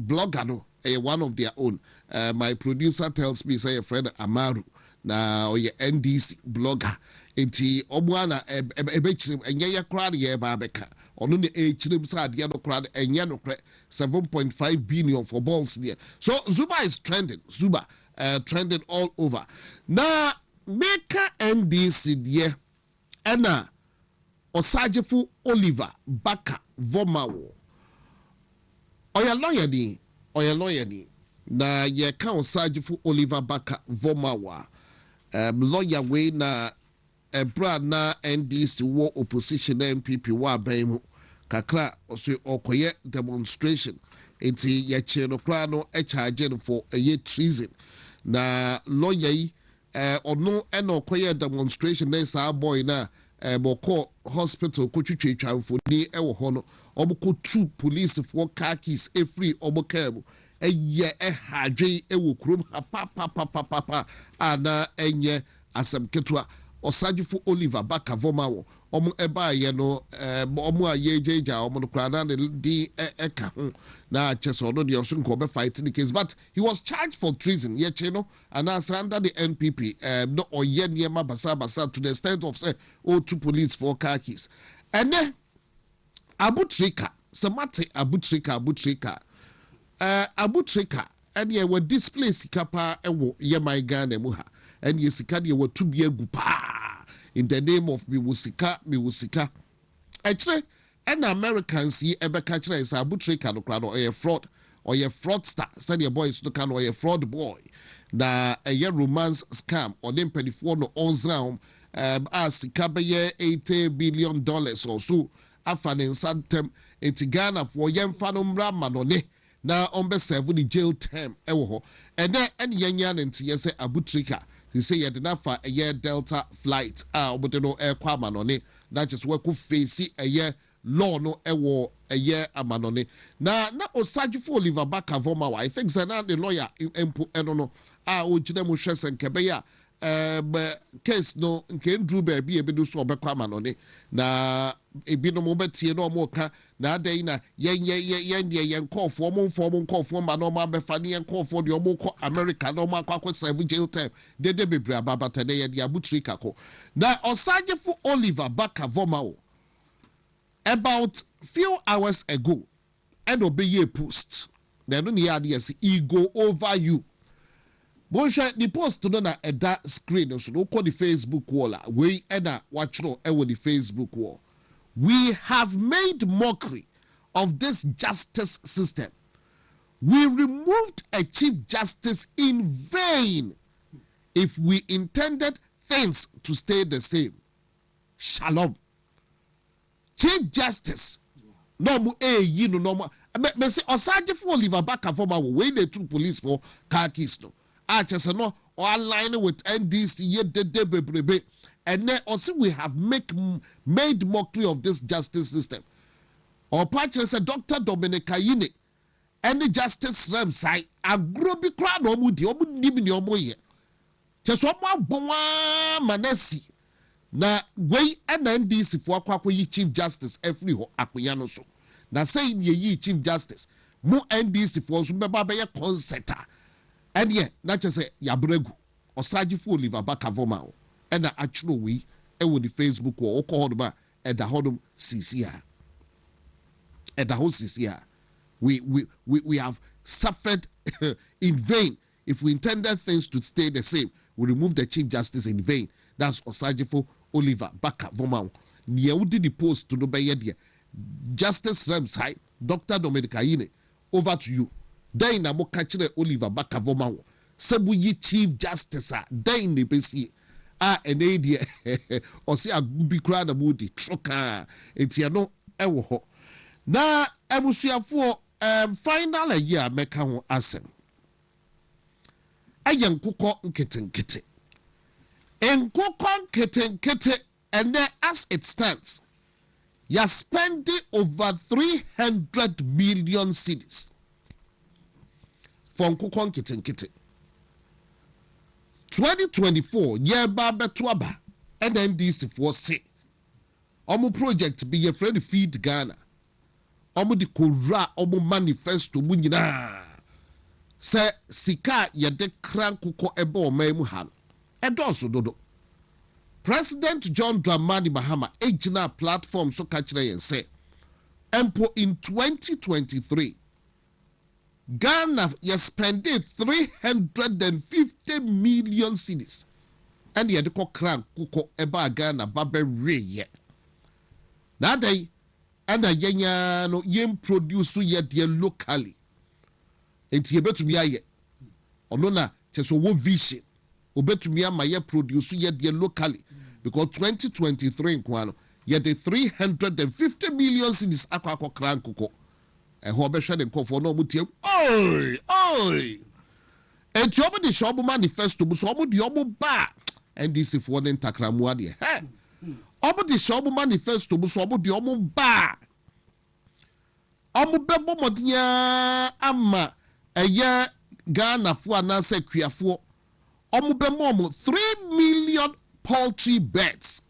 blogger no one of their own. My producer tells me say a friend Amaru na oye NDC blogger. Enti omwana ebechrim enye ya krade ye ba beka. Ono ne echrim sa ade no krade enye no kre 7.5 billion for balls there. So Zuba is trending. Zuba trending all over. Na Meka NDC there ena Osajefu Oliver Baka Vomawo. Oya lawyer ni. Na ye ka Osajefu Oliver Baka Vomawa. Lawyer we na brad na NDC war opposition MPP wa baimu kakra oso okoye demonstration enti ye che no kra no e charge for a year treason na lawyer yi ono ena okoye demonstration na sa boy na boko hospital ko twetwetwa ni e wo ho no oboko two police for car keys e free obokabu eye hadwe e wo krom pa ana enye asem ketwa Osajefu Oliver Baka Vomawo omo eba ye no omo ayejeja omo no kra na di eka ho na cheso no de oso nko be fight the case, but he was charged for treason ye che no and as under the NPP no oye niema basa to the extent of say two police for car keys and then abutrika samate abutrika and ye were displaced kapa ewo ye my Ghana mu ha and yesika de were to be a gupa in the name of miwusika actually and Americans ye ebe catcher is abutrika no crowd or a fraudster said your boys to can or a fraud boy na a year romance scam or them 24 no on zam as kabaye $80 billion or so afan in santem enti Ghana for yem fanumra manone na ombe serve the jail term ewo ho and then any yanyan enti yese abutrika. They say you did not for a year Delta flight. But no air manone. That just work with face a year law no a year amanone. Now Osajefu Oliver Baka Vomawa. I think Zana the lawyer input I don't know. Ujidemu Shes and Kebeya. Case no can drew baby a bit so manone. Na a bit no moment no more na dayna yen call for manoma befani and call for the omoko America no ma kwa 7 jail time de be bra baba tene de abutrika ko na Osajefu Oliver Baka Vomao about few hours ago and obey post na no near yes ego over you Bonjour, the post no na eda screen so no call the Facebook wall we ena watch no e the Facebook wall. We have made mockery of this justice system. We removed a chief justice in vain if we intended things to stay the same. Shalom. Chief justice. No mu you know no more. Me say Osajefu Oliver Baka Former we the two police for car keys no. Just no or align with NDC ye de bebrebe. And then also we have made mockery of this justice system. Or patch said Dr. Dominica Yine and the justice rem side a groby crowd or moody or would your boy. Just one more manesi. Na way and NDC for Kwaku Chief Justice every ho akuyano so. Na saying ye Chief Justice. Mo NDC for Sumbaba concert. And yet, not just say Yabregu or Sajifu Oliver Baka Vomao. And actually we with the Facebook or called by at the Hodum CCR. At the whole CCR. We have suffered in vain. If we intended things to stay the same, we remove the Chief Justice in vain. That's Osajefu Oliver Baka Vomao. Niaudi the post to the Justice Rems High, Dr. Dominica Yine, over to you. Then na mo kachire Oliver Baka Vomao. Sebu yi Chief Justice then the besi an idea or see a gubi crowd moody troka etiano ewo ho. Na ebusuafo final year meka ho asem. Ayen kuko nketenkete. Enkoko nketenkete and then as it stands, you're spending over 300 million cedis. Fonkukon kitenkite 2024 year baba tuaba NDC for say omu project be your friend feed Ghana omo di kowura omo manifesto mu nyina se sika ye de kran kokɔ ebe ɔman mu ha no ɛdɔɔso dodo. President John Dramani Mahama ejina platform so ka kyerɛ yɛn sɛ empo in 2023 Ghana spended 350 million cedis and ye de kɔ kran kokɔ eba Ghana babe reye. Na day and a yenya no yem produce ye de locally. Enti ye betumi aye. Ono na cheso wo vision. Obetumi ama ye produce ye de locally because 2023 nkwano ye de 350 million cedis akwa kran kokɔ. Ho be hwe de nkofo no mutie. Oi. Enti obo de show manifesto bu so obo de obo ba and this if one takramu ade. Hey. Obo de show manifesto bu so obo de obo ba. Omo bebo modnya ama eye Ghana fo anase kuafo. Omo be mom 3 million poultry birds.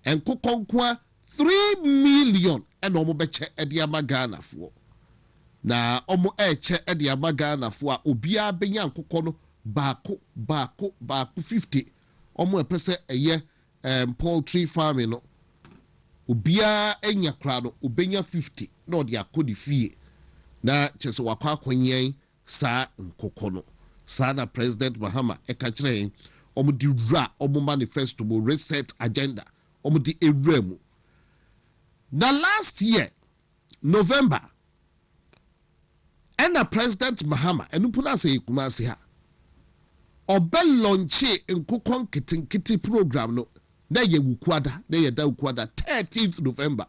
And kokonkwa 3 million and omo beche ediama Ghana fo. Na omo eche ediama Ghana fo a obia benya nkokɔ no baako 50. Omo epese eye poultry farming no. Obia enya kra no obenya 50 na odi akodi fie. Na chese wakwa akwenyen sa nkokɔ no. Sa na President Mahama eka kyerɛ omo di ra omo manifesto mo reset agenda. Omo di ewremu. The last year, November, and the President Mahama, and Upuna say Kumasiha, Obe launche in Kukon Kitty program, no, there ye Wukwada, there ye da Wukwada, 13th November,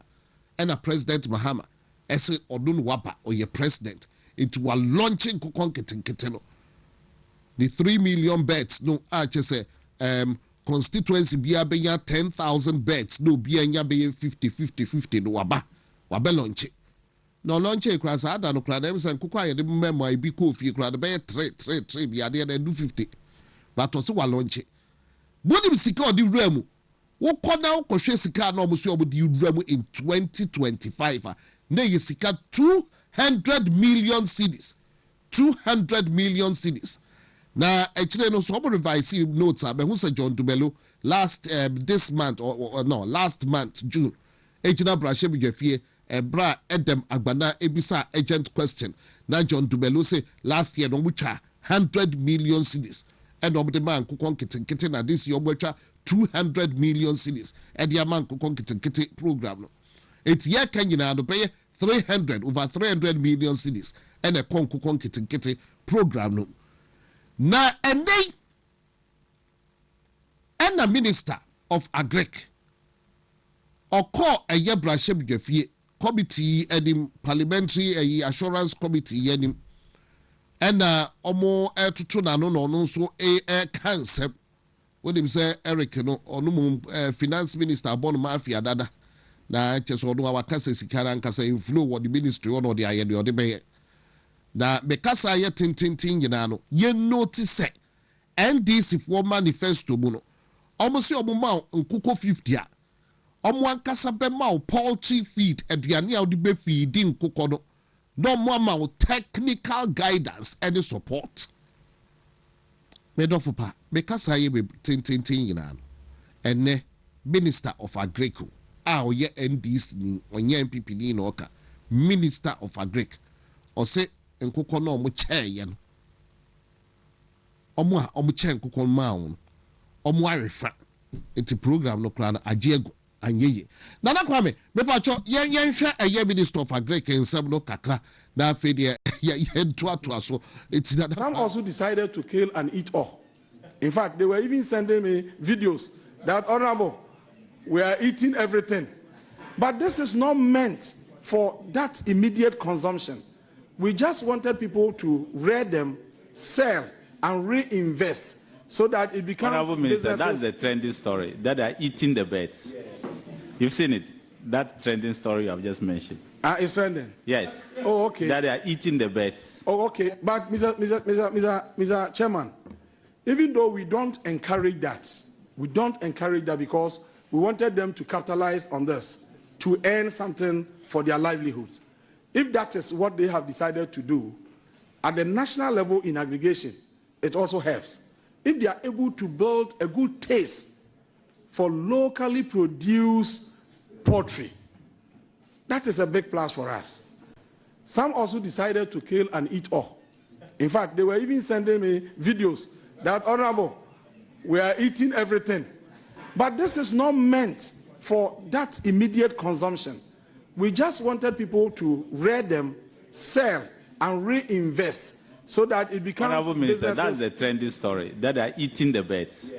and the President Mahama, Ese Odun Wapa, or your president, it was launching Kukon Kitty, no. The 3 million beds, no, I just say, constituency bia benya 10,000 beds no bia nya be 50 no wabe launch no launch e kra sa da no kra dem san kokwa ye de memo e bi ko fie kra de be 3 bia de do 50 but to se wa launch bodi sika odi wura mu wo kona wo kohwe sika na omo so obodi wura mu in 2025 na ye sika 200 million cedis 200 million cedis. Now, actually, no, so revise notes. Who said John Dumelo last this month or no last month June? Ejina Brashebi Jeffie Bra Edem Agbana Ebisa agent question. Now John Dumelo say last year no mucha 100 million cedis. And the man kukon kitten na this year mucha 200 million cedis. And the man kukon kitten program. It's year Kenya no pay 300 over 300 million cedis. And a kukon kitten program no. Na and the Minister of Agric or call a yebra shebjefie committee and parliamentary assurance committee yenim and omo tutuna no so a concept when him say Eric no onu finance minister bon mafia dada na cheso no awakase sikara nkasa inflow what the ministry or the ayede or the be na bekasa ye tintintin nyina no ye notice NDC for manifesto mu no omo se omo ma nkukɔ 50 a omo ankasa be ma poultry feed aduane a odi be feed nkukɔ no no mo ma technical guidance and support me do fopa bekasa ye be tintintin nyina no ene Minister of Agric a oye NDC ni onye MPP ni no oka Minister of Agric o se nkukɔ no omo kyɛɛ no omo kyɛɛ nkukɔ ma wo omo arefa enti program no kra na agiego anyeye na kwame me pacho yen hwɛ ɛyɛ Minister of Agric nsɛm no kakra na afɛdeɛ yen to so enti na some also decided to kill and eat all. In fact, they were even sending me videos that honorable we are eating everything, but this is not meant for that immediate consumption. We just wanted people to rear them, sell, and reinvest so that it becomes. Honorable Minister, that's the trending story, that they are eating the birds. Yeah. You've seen it, that trending story you have just mentioned. It's trending? Yes. Oh, okay. That they are eating the birds. Oh, okay. But Mr. Chairman, even though we don't encourage that because we wanted them to capitalize on this, to earn something for their livelihoods. If that is what they have decided to do, at the national level in aggregation, it also helps. If they are able to build a good taste for locally produced poultry, that is a big plus for us. Some also decided to kill and eat all. In fact, they were even sending me videos that, Honorable, we are eating everything. But this is not meant for that immediate consumption. We just wanted people to rear them, sell, and reinvest so that it becomes Honorable Minister, businesses. that's the trending story, that they are eating the birds.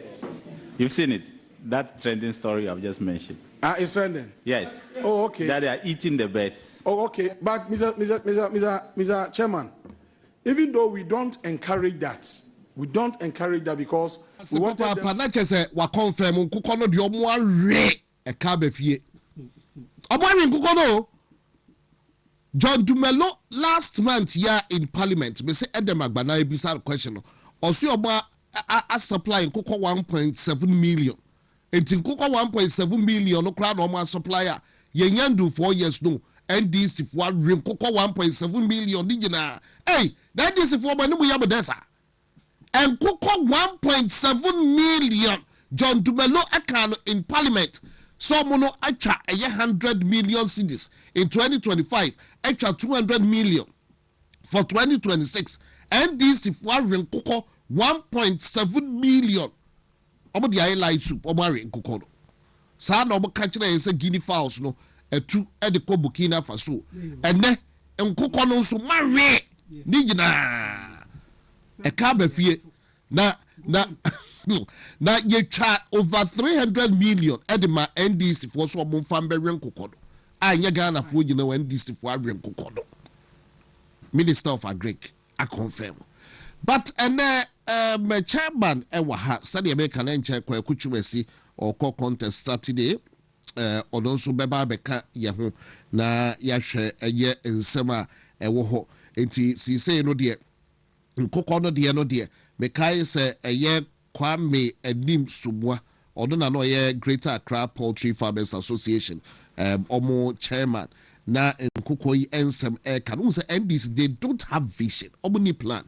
You've seen it, that trending story I've just mentioned. It's trending? Yes. Oh, okay. That they are eating the birds. Oh, okay. But Mr. Chairman, even though we don't encourage that, because we wanted them. John Dumelo last month here in Parliament, me say Edem Agbana ebisa question. Also oba a supply nkoko 1.7 million. Enti nkoko 1.7 million no kra no supplier. Yenyandu 4 years no. NDC for nkoko 1.7 million ni gina. Hey, that NDC for manu ya bedesa. Nkoko 1.7 million John Dumelo account in Parliament. So mono acha 100 million cedis in 2025, acha 200 million for 2026. NDC for renkoko 1.7 million. Omo di ayi soup omo renkoko no. Sa na omo ka kire say guinea fowls no etu e de ko Burkina Faso. Ene nkoko no so mare ni gina. E ka ba fie na ye try over 300 million edema NDC for so mo fambe renkoko no. Anya Ghana for you know NDC for renkoko no. Minister of Agric, I confirm. But my chairman ha said American enche Kwaku chumesi or call contest Saturday or also beba beka yahu na yahwe eye nsema ewo ho enti si say no de nkoko no de no de mekai se eye Kwame Edim Subwa odona no ye Greater Accra Poultry Farmers Association omo chairman na nkoko yi ensem can say NDC they don't have vision omo ni plan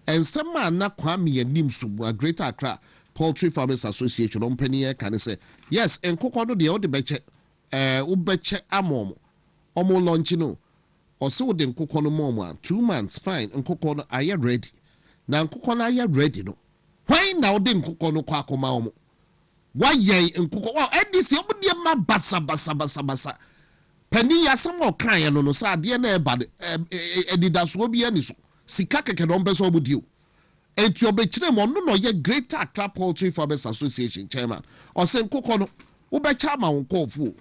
and some man na Kwame Edim Subwa Greater Accra Poultry Farmers Association ompany can say yes nkoko no de o de beche ubeche amomo omo launch no o se wo de nkoko no mo 2 months fine nkoko no are you ready na nkoko no are you ready no why now den nkoko no kwa akoma omo why ye nkoko wow NDC omo de ma basa pani ya samo kan ya no so ade na eba edidaso obi ani so sika keke no mbeso omo dio enti obekire mo no ye Greater Accra Poultry Farmers Association chairman o se nkoko no wo be chama nkofo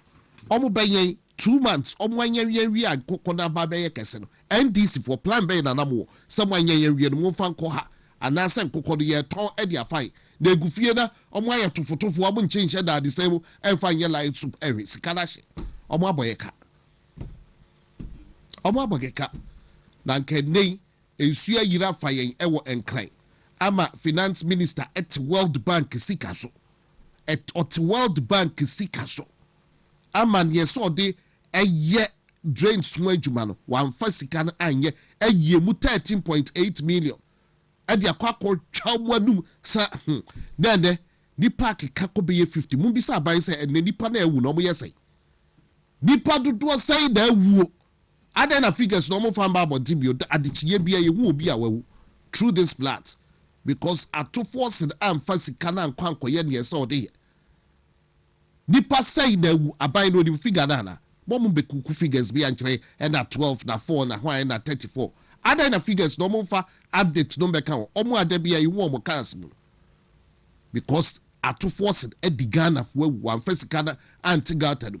omo benyen 2 months omo anya wi nkoko na ba be ye kese no NDC for plan be na namo some anya wi no mo fa nko ha anase nkoko no ye ton e dia fine na egufie na omo aye tofotofo omo nchenche da de same e fa nye light soup ewe sikana hye omo aboyeka na nkene ensu ayira fa yen e wo enkran ama finance minister at World Bank sikaso at World Bank sikaso ama ne so de eye drain so adwuma no wan fa sika no anye eye mu 13.8 million ade akwakọ twawanum sa dende ni park kako be 50 mu bi sa ban se ene nipa na ewu no mo yesai nipa dodo sai da ewu ade na figures no mo fan ba body bio adichiye bia ye hu obi awu through this flat because ato force and fancy kana nkwanko ye ne yesa ode nipa sai da ewu aban no di figure na mo be kuku figures bi ankyere and at 12 na 4 na why na 34 ade na figures no mo fa update no be kan omo ade bia ye hu omo cancel because ato force Ghana for one fancy kana anti gata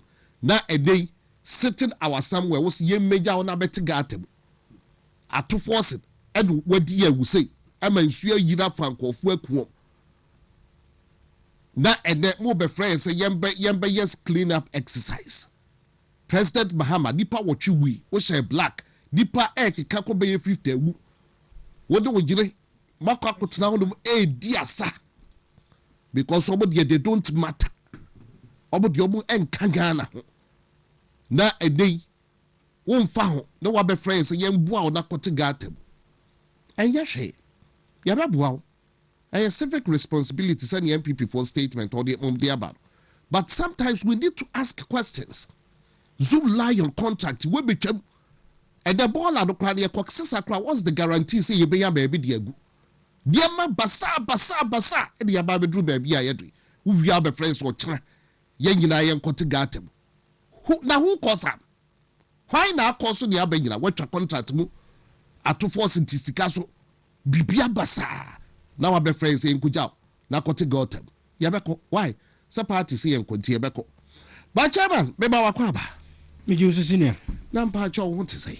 na a day sitting our somewhere was ye major on a better gatem. At to force it, and what dear will say, I mean, sure you not frank of work. Na and that more be friends say yamba yes clean up exercise. President Mahama, Nipa what you we, which a black, Nipa eki kako be 50 wu. What do you Makakut now dear sir? Because somebody they don't matter. About your and Kangana. Na a day won fa ho na wa be friends ye mbua o na kote gatem enya hwe ya be bua o civic responsibility send the MPP for statement or the about. But sometimes we need to ask questions. Zoom lion contract we be chem and the ball and the crowd what's the guarantee say you be a baby diagu diama basa and the baby drew baby ayedri who we are be friends or chana yen yina yen kote gatem who cause am why na cause the abanyina what your contract mu ato force in tisikaso bibia basa now abe friends say nkujao na kote gatem yabeko why sa party say enkonti yabeko ba chairman be ba wakwa ba me jusu senior na mpa cho wo te say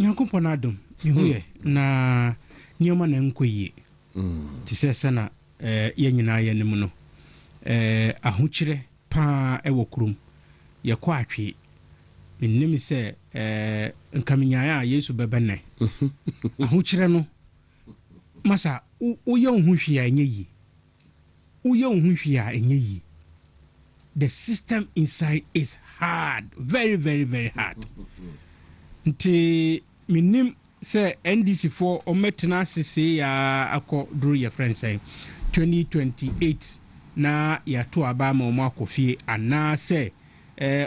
nyankopo na adom me huye na nioma na nkoyi ti se na ye nyina ye nim no ahokyire pa e wokurum ye kwa atwe minnim se nkamenyaa Yesu bebenne ahokyire no masa uye ohunhwia enyeyi uye ohunhwia enyeyi. The system inside is hard, very, very, very hard. Nti minim say NDC for ometena sisi ya ako duru ya friend say 2028 na ya to abama omo akofie ana say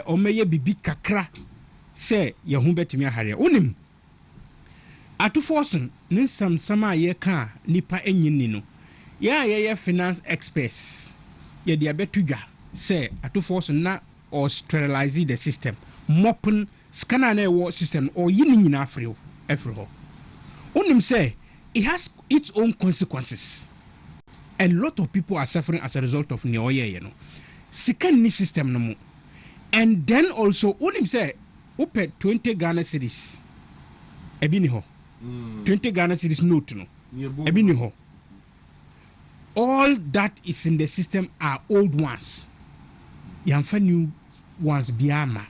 omeye bibi kakra say ya hu betimi ahare onim atu forcing nin samsama ye ka nipa enyini no ya finance experts ya dia betudwa say atu force na or sterilize the system mopping scanner na war system or yini nyina afrew everywhere onim say it has its own consequences. A lot of people are suffering as a result of neoye you know scan ni system no mo and then also onim say ope 20 Ghana cedis ebini ho 20 Ghana cedis note no ebini ho all that is in the system are old ones. Yamfa new ones biama.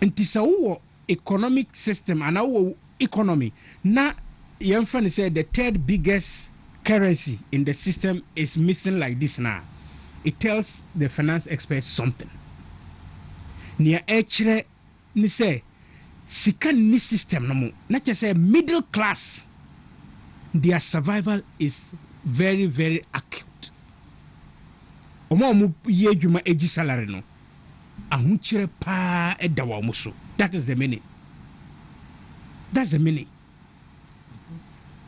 Ntisa wo economic system and our economy na yamfa say the third biggest currency in the system is missing like this now. It tells the finance experts something. Nia echre ni say sika ni system no mo na say middle class their survival is very, very acute. Omo ye dwuma eji salary no ahuchire pa edawa omuso. That is the meaning. That's the meaning.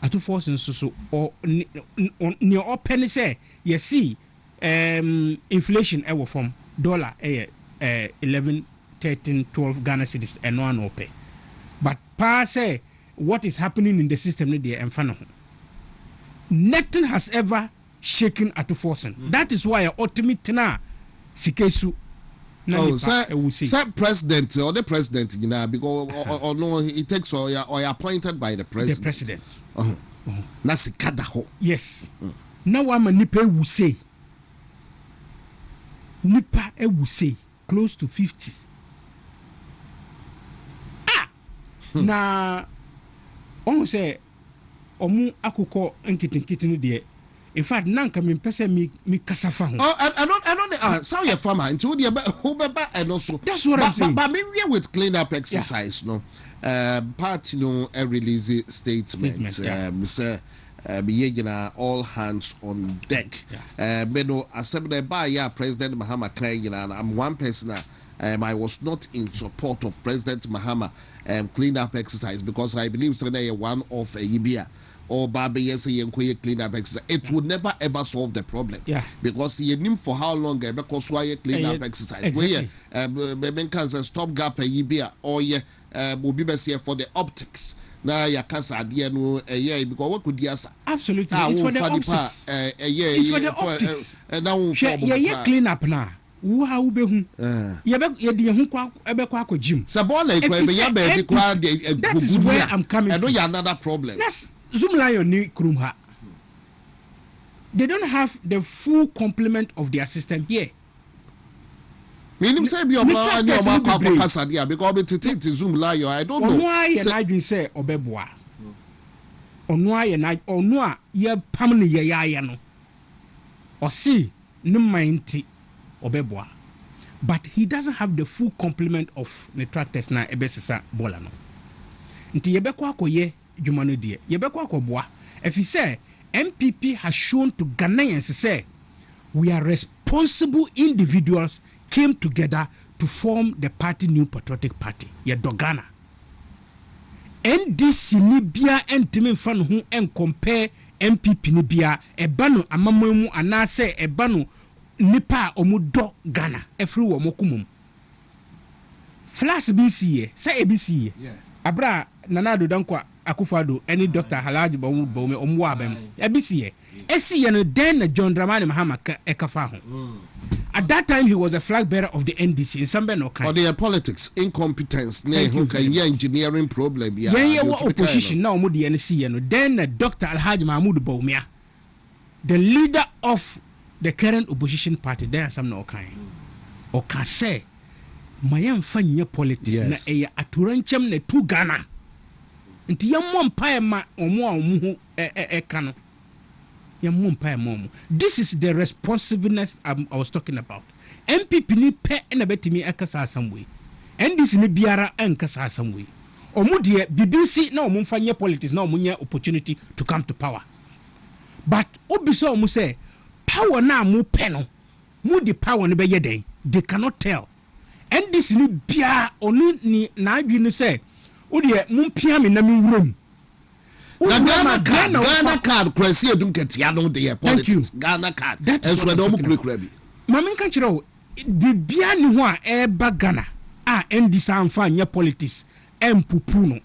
Atu force nso or ne open say you see inflation ewo from dollar 11 13 12 Ghana cedis and one open. But pa say what is happening in the system they emfa. Nothing has ever shaken at forcing. That is why ultimate na sikesu na say president or the president you know because or no it takes or appointed by the president. The president. Na sikada ho. Yes. Now I'm a nipa will say close to 50. Na on say omu akukọ nkitinkitinu de in fact nanka me pese mi kasafa ho I don't so your farmer until the obeba and also that's what I'm saying. But me with clean up exercise no party no a release statement say be all hands on deck me no assemble by ya President Mahama Klein I'm one person I was not in support of President Mahama clean up exercise because I believe it's one of a Libya or Babi clean up exercise. It would never ever solve the problem. Yeah. Because you knew for how long because why clean up exercise. Exactly. Where Nkansah stop gap a Libya or will be here for the optics. Now ya kasa idea no because what could you say? Absolutely. It's for the optics. It's for the optics. Now clean up now. Uha ubehu yedi hu kwa ebekwa akogim sabona ikwe ya be kwa de that is where I'm coming to. Another problem. Yes, Zoom Lion ni krumha. They don't have the full complement of their system here. Meaning say be oba and your mama kasa dia because be tete Zoom Lion I don't know. Onwa ye na adwin say obeboa. Onwa ye na onwa ye pam ne ye ya no. O see ne mind obeboa but he doesn't have the full complement of the tractors na ebesisa bola no nti yebekwa akoye dwuma no de yebekwa akoboa if he say MPP has shown to Ghanaians say we are responsible individuals came together to form the party New Patriotic Party ye dogana NDC ni bia entimi mfa no ho en compare MPP ni bia ebano amamamu anase ebano nipa omudo Ghana efri wo mokumum flash BC say ABC abra nanado dankwa akufado any Dr. Halaji Bawume omwo abem ABC esi ye no den na John Dramani Mahama ekafa ho at that time he was a flag bearer of the NDC in Sambe no kan. Or their politics incompetence ne who can engineering problem ya. Yeah opposition now omo de NC no then Dr. Alhaji Mahmoud Bawumia the leader of the current opposition party there some no kan. O ka say mayam fanya politics na eya aturanchem na tu Ghana. Nti yammo mpae ma omo a omo ka no. This is the responsiveness I was talking about. MPP ni pe na betimi ekasa some way. NDC ni biara enkasa some way. Omu de BBC na omu mfanye politics na omu nye opportunity to come to power. But obiso omu say power na mu pe no. Mu di power ni be yeden. They cannot tell. NDC ni biara oni ni na adwi ni say o de mu pia me na me wurom. Ghana card kwesi edum ketia no de politics Ghana card enso de omu kurekura bi mama nka kire o bibia ni ho a eba Ghana a ndisa amfa nya politics empupu no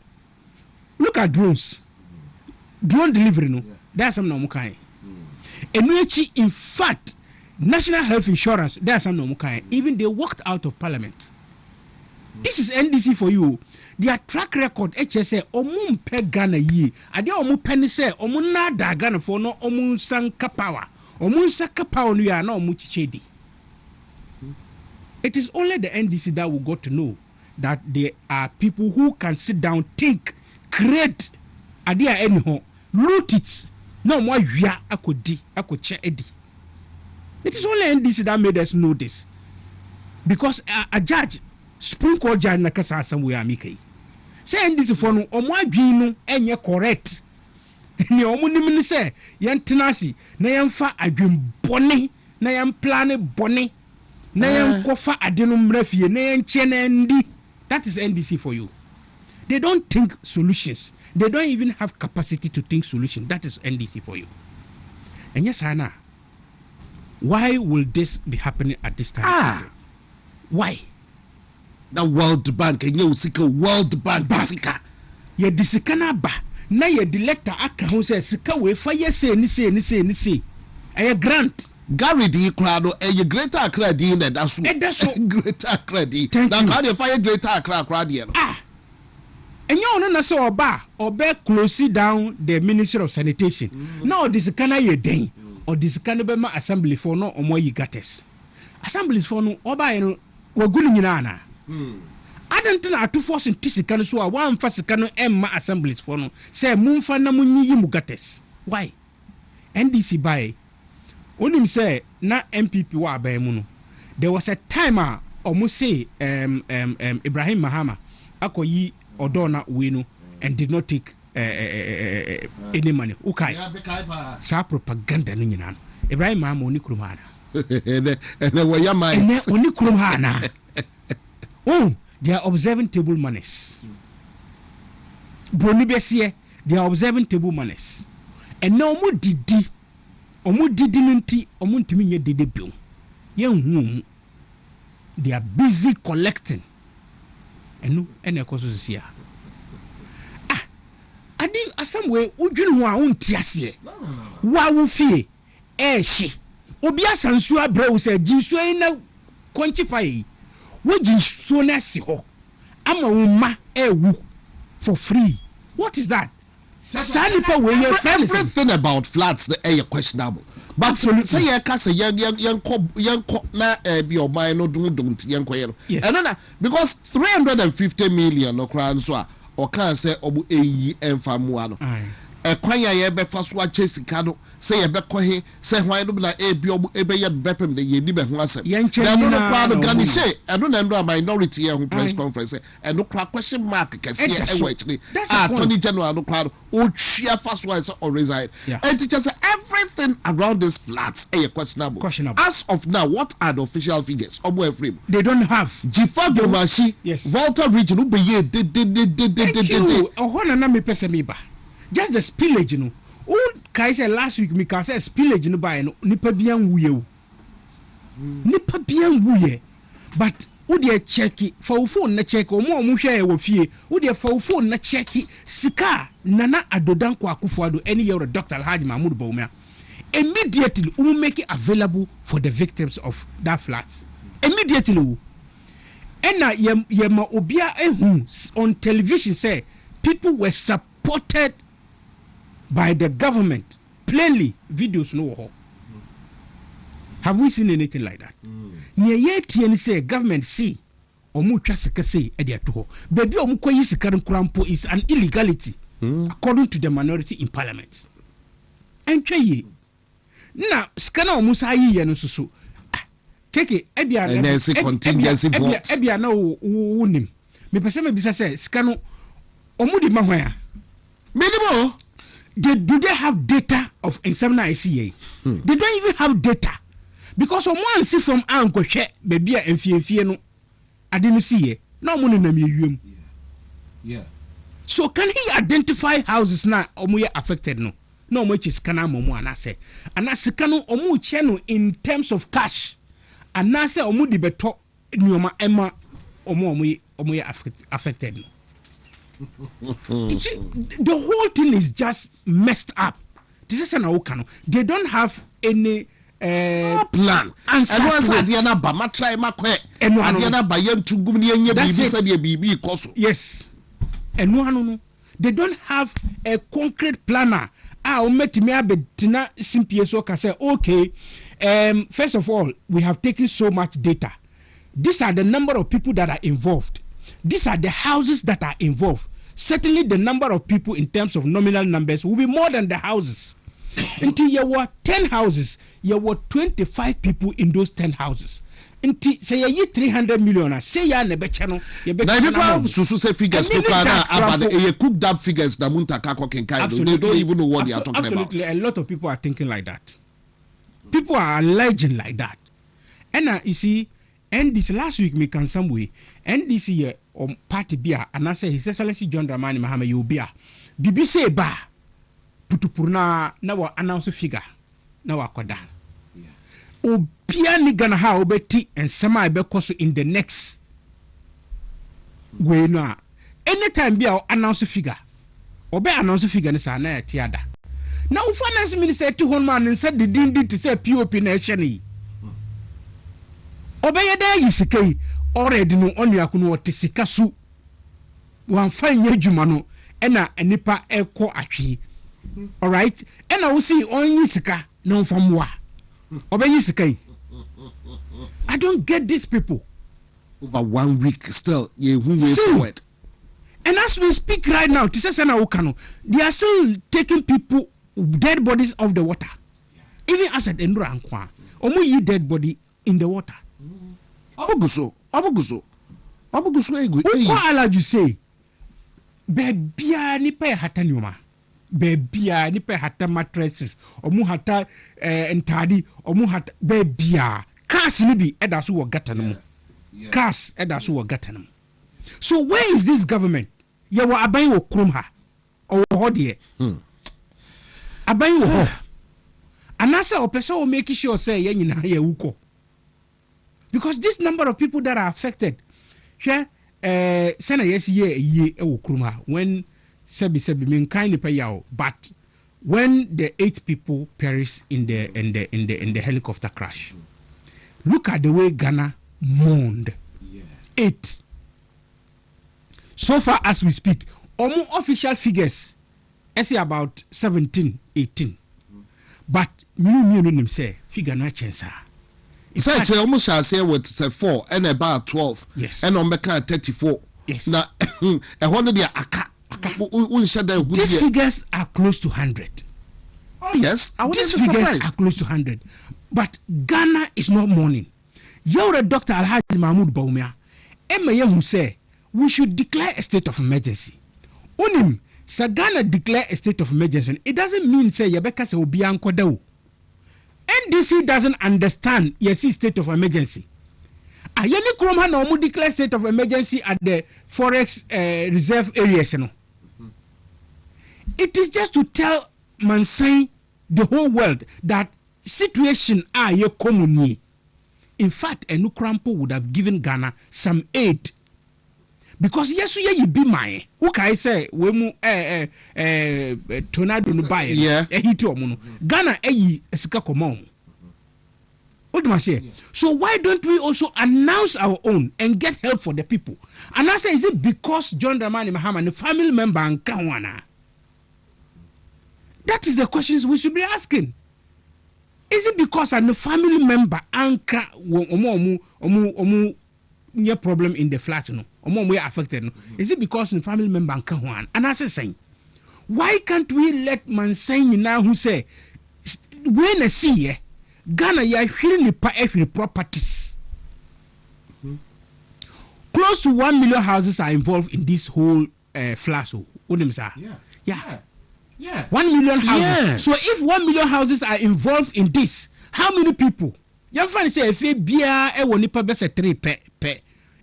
look at drone delivery no that's some no mukai enuechi in fact national health insurance that's some no mukai even they walked out of parliament. This is NDC for you. Their track record HSA omum pe Ghana yi ade omu peni say omu na da Ghana for no omu sanka power omu sanka power no ya na omu chichedi. It is only the NDC that will got to know that there are people who can sit down, think, create idea anyhow, loot it. No more wia akodi akoche edi. It is only NDC that made us know this because a judge Supreme Court judge na kasa somewhere amikai. Say NDC for no omo adwin no enye correct. Ni omo nim ni say yan tenasi na yan fa adwin bone na yan plan bone na yan kofa ade no mrafie na yan che na ndi. That is NDC for you. They don't think solutions. They don't even have capacity to think solutions. That is NDC for you. And yes, Anna, why will this be happening at this time? Why? The World Bank and you seek a World Bank sika. Ye disikana ba na ye di letter aka ho say sika we fa ye say ni. A grant. Gary di krado e greater Accra di na da so. Greater Accra di. Na ka dey fire greater Accra di no. Enyo no na say oba close down the Ministry of Sanitation. Now disikana ye den or disikana be ma assembly for no omo yi gates. Assembly for no oba ye no wagulu nyina na. Adantina atu force ntisika no so a wan fa sika no emma assemblies for no say mumfa na munyi mugates. Why? NDC by onim say na MPP wa aban mu no. There was a time omo say Ibrahim Mahama akoyi odona we no and did not take any money. Okay. Sa propaganda no nyina no. Ibrahim Mahama oni kurumana. Ene wo yamai. Ene oni kurumana. Oh, they are observing table manners. Bonibesie, they are observing table manners. And now omu didi nti omu ntimi nye didi biom. Ye they are busy collecting. Enu ene koso sia. Adi asamwe udwini ho a unti ase. Wa wo fie ehye. Obi asansu abra wo se jinsu na quantify. Wajin so na si ho ama wo ma ewu for free. What is that? Everything about flats the air questionable. But say ya kasa yan na be o man no don't yan koyero. And because 350 million no kran so or can say obu eyi emfa mu ano. kwanya ye be fa so ache sika no say ye be kohe say hwan no na e bi omo e be ye bepem na ye ni be ho asem na no kwa no gani she eno na ndo minority ye ho press conference eno kwa question mark kese e we chiri Attorney General no kwa o twia fa so say or resign and teacher say everything around this flats e questionable as of now. What are the official figures omo efrem they don't have Jifa Gomashi Volta region be ye ohona na me pese me ba just the spillage, you know. Oh, Kai said last week, Mika said spillage, you know, by no nipa bian wuye. Nipa bian wuye. But would you check it for phone na check or more musha wo fie? Would you for phone na check it? Sika nana adodan Kwaku do any year Dr. Alhaji Mahmoud Bawumia. Immediately, we make it available for the victims of that flat. Immediately. And na yema obia ehu on television say people were supported by the government. Plainly, videos no. Have we seen anything like that? Near yet say government see or mucha say ediato. Baby or mukoyi sikaran kurampo is an illegality according to the minority in parliament. And ye na skana musa yi no susu. Keke ebia na contingency vote. Ebia na wonim. Me pese me bisa say skano omudi mahwa. Minimum. Do they have data of Insemna ICA? They don't even have data. Because someone see from Anko Che, baby, and Fieno, I didn't see it. No money na me. Yeah. So can he identify houses now omuye affected no? No much is kana momo anase. Anase kanu omu cheno in terms of cash. Anase omu di beto nyoma ema omuye affected no. The whole thing is just messed up. This is they don't have any plan. And once Adiana Bama try makwe, and Adiana Bayam to Gumni BB Koso. Yes. And no, they don't have a concrete planner. I'll met me betina simpieso can say, okay, first of all, we have taken so much data. These are the number of people that are involved. These are the houses that are involved. Certainly the number of people in terms of nominal numbers will be more than the houses. Until there were 10 houses, there were 25 people in those 10 houses. Until say you 300 million, say ya nebe channel. Now if you have susu say figures, you cook that figures that munta kako kenkai. They don't even know what they are talking about. Absolutely, a lot of people are thinking like that. People are alleging like that. And you see, and this last week me can some way, and this year party beer, and I say His Excellency John Dramani Mahama you beer. BBC ba putupurna na wa announce figure na wa koda. Obia ni gana ha obeti and sama ebe koso in the next way no. Anytime be announce figure. Obe announce figure ni sa na tiada. Now finance minister 200 man and said the dindi to say POP nation yi. Obeye da yisikai already no onua kunu otisika su. Wan fan yedwuma no ena enipa eko atwe. All right? Ena wo see on yisika no famwa. Obeye yisikai. I don't get these people. Over 1 week still you who way forward. And as we speak right now, they are still taking people dead bodies off the water. Even as at Endura Ankwa, omu dead body in the water. Abuguso. What allowed you say? Bebia ni pe hata nyuma. Bebia ni pe hata mattresses. Omu hata entadi. Omu hata bebia. Cars ni bi edasu wa gatanum. Cars edasu wa gatanum. So where is this government? Yawa abayi wo krumha. Or hodie. Abayi wo ho. Anasa opesa o make sure say ye nyina ye wuko. Because this number of people that are affected, when but when the 8 people perish in the helicopter crash, look at the way Ghana mourned. 8. So far as we speak, almost official figures, I say about 17, 18. But me say figure no chance. Such almost shall say what say 4 and about 12. Yes. And on Becca 34. Yes. Now a 100 year aka These figures are close to 100. Oh yes, These figures are close to 100. But Ghana is not mourning. You're a Dr. Alhaji Mahmoud Baumia. Who say we should declare a state of emergency. Unim, sa Ghana declare a state of emergency. It doesn't mean say Yabeka se obianko dawo. NDC doesn't understand yes state of emergency. Ayeni Kromha na omu declare state of emergency at the forex reserve areas. You know. It is just to tell Mansai, the whole world, that situation are ye common. In fact, Enukrampo would have given Ghana some aid. Because yes, you be my. Who can I say? We mu tornado no buy. Yeah. Ghana esika komon. What do I say? So why don't we also announce our own and get help for the people? And I say, is it because John Dramani Mahama, the family member, and Kawana? That is the questions we should be asking. Is it because a family member anka omu near problem in the flat no omu we affected no? Is it because the family member anka one? And I say saying, why can't we let Mansai now who say when I see Ghana ya hwiri properties? Close to 1 million houses are involved in this whole flash. Yeah. 1 million houses. Yes. So if 1 million houses are involved in this, how many people? You find say if bia e woni pa bese 3 pe.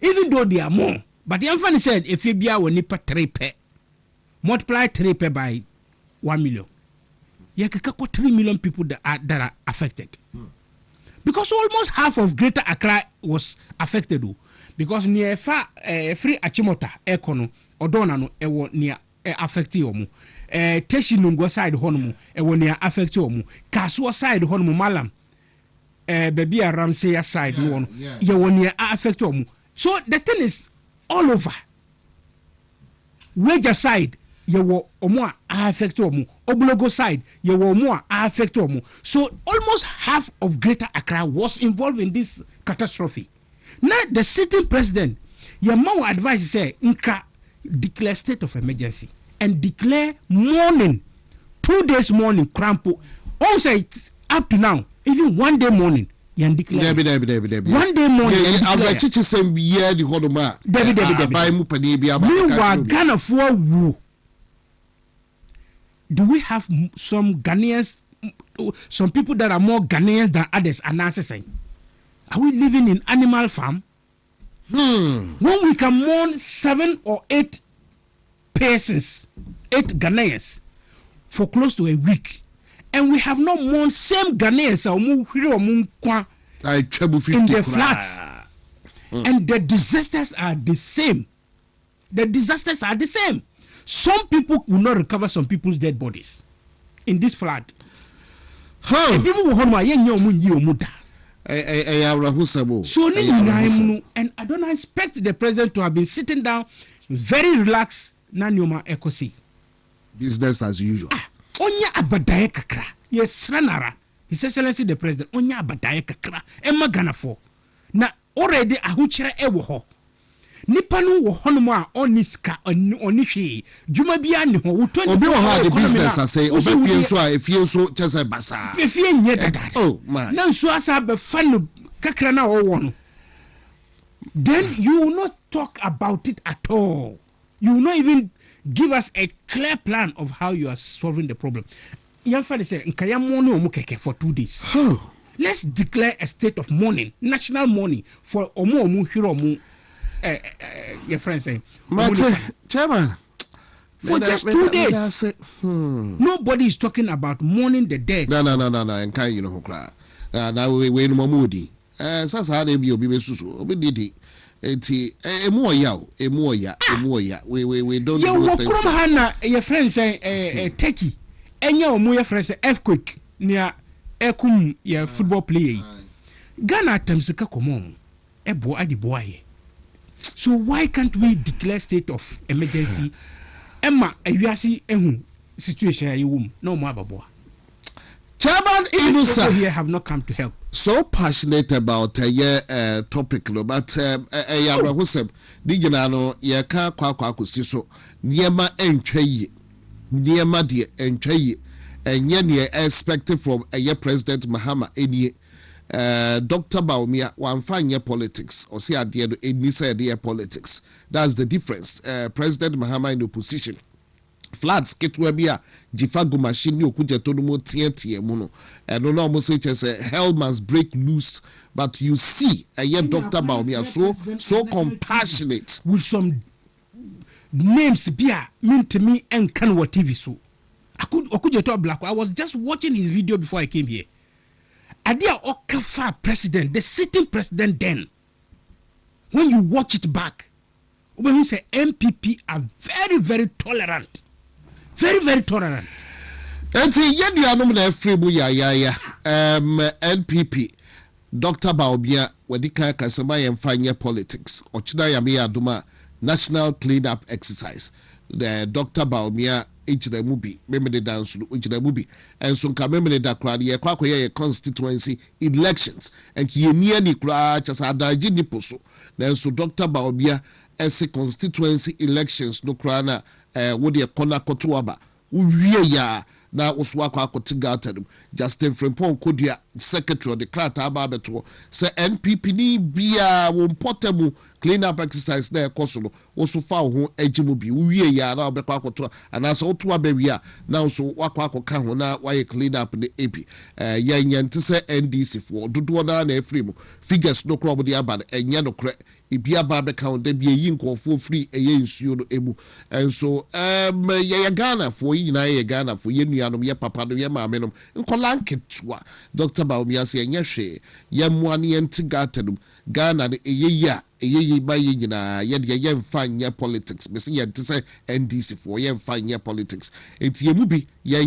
Even though they are more, but you find said if bia woni pa 3 pe. Multiply 3 pe by 1 million. You can 3 million people that are affected. Because almost half of Greater Accra was affected. Because near far free Achimota Ekono Odona no ewo near affected omu. Teshinungwa side honomu near affected omu. Kasua side honomu malam. Baby Ramsey side one. You near affected omu. So the thing is all over. Wager side. Yewo omo affect omo Oblogo side yewo omo affect omo. So almost half of Greater Accra was involved in this catastrophe. Now the sitting president Yamawa advice say nka declare state of emergency and declare mourning, 2 days mourning crampo. Also up to now even 1 day mourning. Yan declare. 1 day morning. I'm teaching some year the Hodoma. Meanwhile, Ghana for woo. Do we have some Ghanaians, some people that are more Ghanaians than others are saying? Are we living in animal farm? When we can mourn 7 or 8 persons, 8 Ghanaians for close to a week, and we have not mourned same Ghanaians in the flats, and the disasters are the same. Some people will not recover some people's dead bodies in this flood. And people will so and I don't expect the president to have been sitting down very relaxed. Business as usual. Onya abadaye kakra. Yes, Ranara. His Excellency the President. Onya abadaye kakra. Emma Ghana for. Na already ahuchere ewo ho. Nipa no wo hono a oniska onihwe djuma bia ne ho wo 20 obi wo ha the business say obefie so a efie so chese basa efie nye dada oh man na so asa be fan kakra na wo no, then you will not talk about it at all. You will not even give us a clear plan of how you are solving the problem. Yamfa say nkaya mourning omu keke for 2 days. Let's declare a state of mourning, national mourning for omu hiro omu your friend saying, Chairman, for just 2 days. Nobody is talking about mourning the dead. No. And can you know cry? Now we no moody. Sasa de bi obi besusu. Obi didi. Enti emoya. We don't do things. You come hana your friend saying Turkey. Enya omo your friend say earthquake near ekum your football player. Ghana tamsika komon. Ebo adi boy. So why can't we declare state of emergency? Emma, you ehu situation you no more baboa. Chairman Inusa here have not come to help. so passionate about topic no, but Wusem, Diginano, Yaka Kwaku Siso, Niema Enchey, Niema de Enchey, and Yenya expected from a President Mahama any Dr. Baumia, one fine year politics, or say at the end, any say the politics. That's the difference. President Mahama in opposition. Floods ketwebia jifago machine ni okuja tonumo tie muno and no almost say hell must break loose, but you see Dr. Baumia so compassionate with some names bia mean to me and can what TV so okuja to black. I was just watching his video before I came here. Adia Okafa president, the sitting president then, when you watch it back, when you say MPP are very, very tolerant. Very, very tolerant. And see, NPP, Dr. Baobia, Wadika Kasama and Fine Politics, Ochida Yamia Duma, National Cleanup Exercise. The Dr. Baobia, each the movie, memory dance, which the movie, and so come memory that crowd, ye Kwaku constituency elections, and he near the crowd as a Dajini Poso. Then so Dr. Baobia, as a constituency elections, no crana. Would ye kona kotuaba ya na uswako akotigata Justin Frimpong Kodia secretary of the Krata Ababeto say NPP ni bia wompotemu clean up exercise na ekoso also fa ho agimu bi uwie ya na obekwa akoto anasa otu abewia na so wakwa akoka ho na waye clean up the AP ya nyante say NDC for dodo na na efrem figures no crop the aba enye no kre ibia ba be count de bia yi nkofo free eye nsuo no emu and so ya Ghana for yi na ya Ghana for ye nuanom ye papa no ye maame no nkola nketwa Dr. Baumia say enye hwe ye muane ye ntigatanum Ghana de eye ba ye nyina ye de ye mfa nya politics me say ye say NDC for ye mfa nya politics enti ye mu bi ye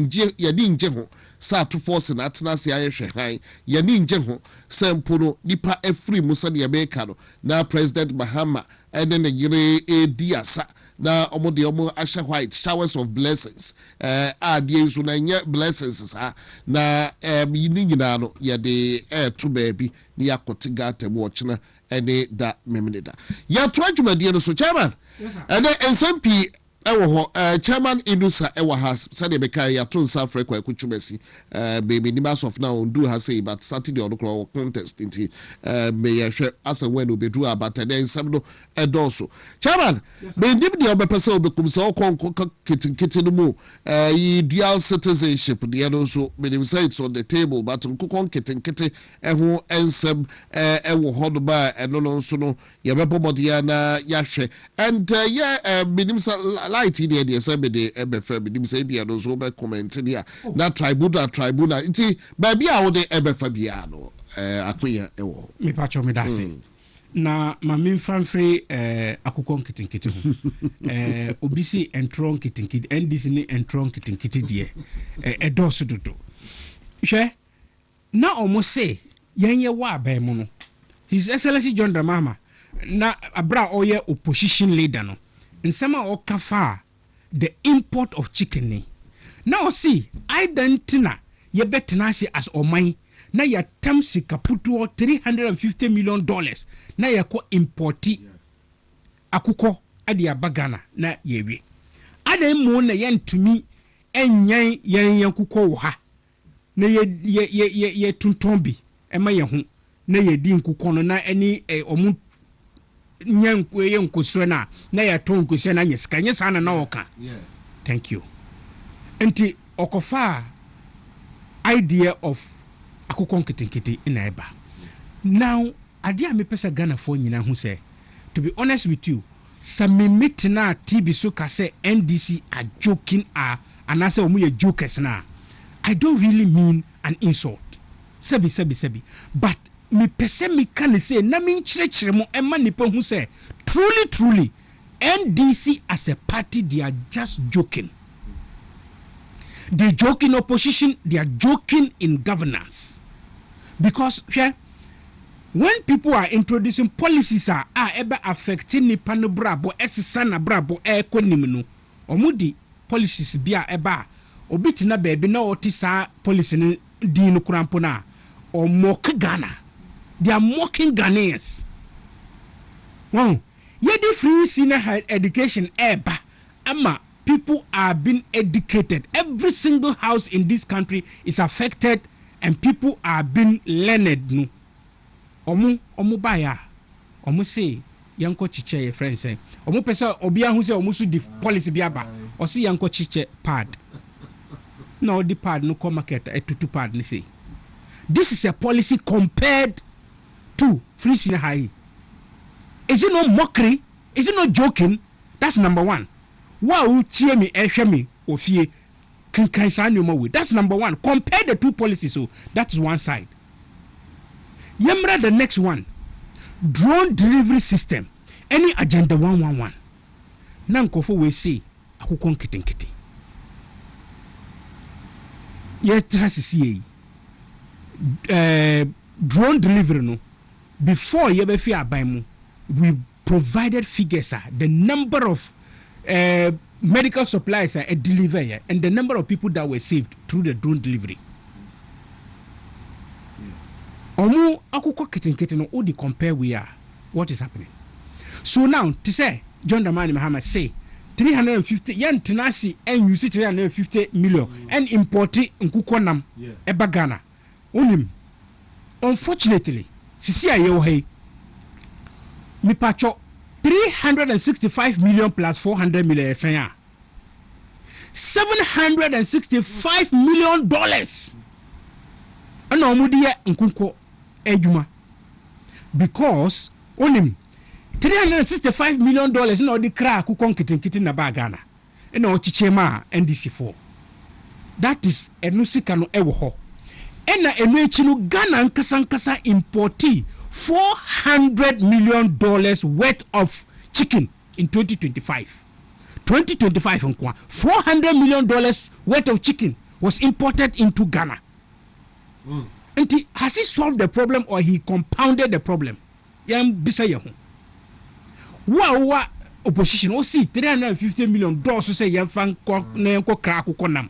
di nje ho sa to force na atena se aye hwe han ye ni nje ho sempo no nipa afri mu se de be ka no na President Mahama ene ne yire diasa na omode omo asha white showers of blessings adie so na nya blessings sa na yini nyina no ye de to baby ni akotigata mu ochina ene da memeneda ya to adwumade no so chairman ene SMP ewo chairman Inusa ewo has said the beka ya to nsa afre Kwaku chumesi baby ni mass of now do has say but Saturday on the contest inti me ya hwe asa when obedu abata den nsam no edoso chairman be ndim de obepese obekum se okon kitten no mu yi dual citizenship de no so me dem say it's on the table but nkokon kitten eho ensem ewo hodoba eno no so no ye bebomode na ya hwe and minim light in the assembly de ebefa bidim say bia no so be comment dia na tribunal nti ba bia wo de ebefa bia no akoya ewo me pacho me dase na ma memfamfre akokon kitinkiti ho obisi entron kitinkiti NDC ni entron kitinkiti die edoso dodo hwe na omo say yenye wa aban mu no His Excellency John Dramama na abra oye opposition leader no nsema okafa the import of chicken ni now see identina ye betena se as oman na ya tamsi kaputo $350 million na ya ko importi akuko ade abagana na yewe ada mu na yentumi enyan yen kuko wo ha na ye tuntombi ema ye hu na ye di nkuko no na eni omu nyanku ye nkusro na ya to nkusro na nyesika nyesa na oka thank you enti okofa idea of akukon kitinkiti ina eba now adia me pesa Ghana for nyina hu say to be honest with you some meet na TB so ka say NDC are joking and I say omu ye jokers na I don't really mean an insult sebi but me pese me can say na me chire mo emma nipa hu say truly NDC as a party they are just joking. They joke in opposition, they are joking in governance. Because here, when people are introducing policies are ever affecting ni pano brabo esisana brabo konimunu omudi policies bia eba obitina baby na otisa policy ni di no kurampo na or mock Ghana. They are mocking Ghanaians. Wow. Yeah, the free senior higher education eba. Ama people are being educated. Every single house in this country is affected, and people are being learned. No. Omu baya. Omu say yanko chiche ye friend say. Omu pesa obia hu say omu su di policy biaba. O si yanko chiche pad. No the pad no come market tutu pad ni say. This is a policy compared to free senior high. Is it not mockery? Is it not joking? That's number one. Wow, tie me ehwe ofie Nkansah nyoma we. That's number one. Compare the two policies, so that's one side. Yemra the next one. Drone delivery system. Any agenda 111. Na nkofo we say akukon kitenkete. Yes, has see drone delivery no. Before yebefi aban we provided figures, the number of medical supplies delivered and the number of people that were saved through the drone delivery. Omu akukọ kitenkete no odi compare we are what is happening. So now to say John Dramani Mahama say 350 yan tenasi and you see 350 million and importi nkuko nam eba Ghana. Onim unfortunately sisi ayewo hey mi pacho 365 million plus 400 million esanya $765 million ana omudi nkunko eduma because onim $365 million na odi kra akukon kitenkete na ba Ghana na ochichema NDC4 that is enusika no ewo ho ena enu echi no Ghana nkasa importi $400 million worth of chicken in 2025 nkwa $400 million worth of chicken was imported into Ghana. And has he solved the problem or he compounded the problem? Yam bisa yehu. Wa opposition o see $350 million say yam fan na enko kra akukọ nam.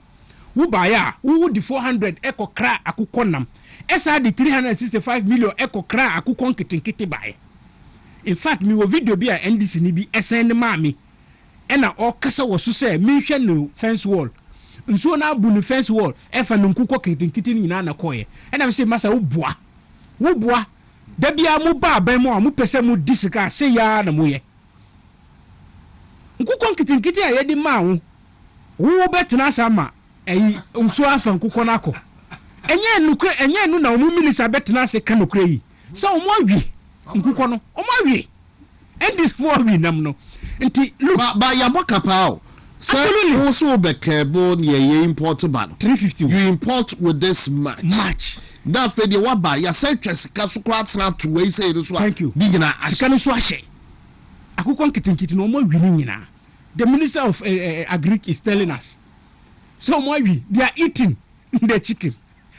Wo ba ya wo di 400 eko kra akukọ nam. Esa di 365 million eko kra akukọ nkitenkete bae. In fact me wo video bi a NDC ni bi esen ma me. Ena o kasa wo so say me hwe no fence wall. Nso na abu no fence wall efa no nkukọ nkitenkete ni na koye. Ena me say masa wo boa. Da bia mu ba ban mu a mu pese mu disika say ya na mu ye. Nkukọ nkitenkete a ye di ma wo. Wo betena sama eyi nso afa nkukọ nako. Enye nu na mu minister betena se kanokre yi. So omo awi nkukọ no omo awi. And this for we nam no. Nti look ba ya boka pao. Absolutely. Also bekebo ye import ba 350. You import with this much. That fe de wa ba ya say twesika so kra tsena to we say so. Thank you. Di nyina sika no so ahye. Akukọ nkitenkete no omo awi ni nyina. The Minister of Agric is telling us. So they are eating the chicken.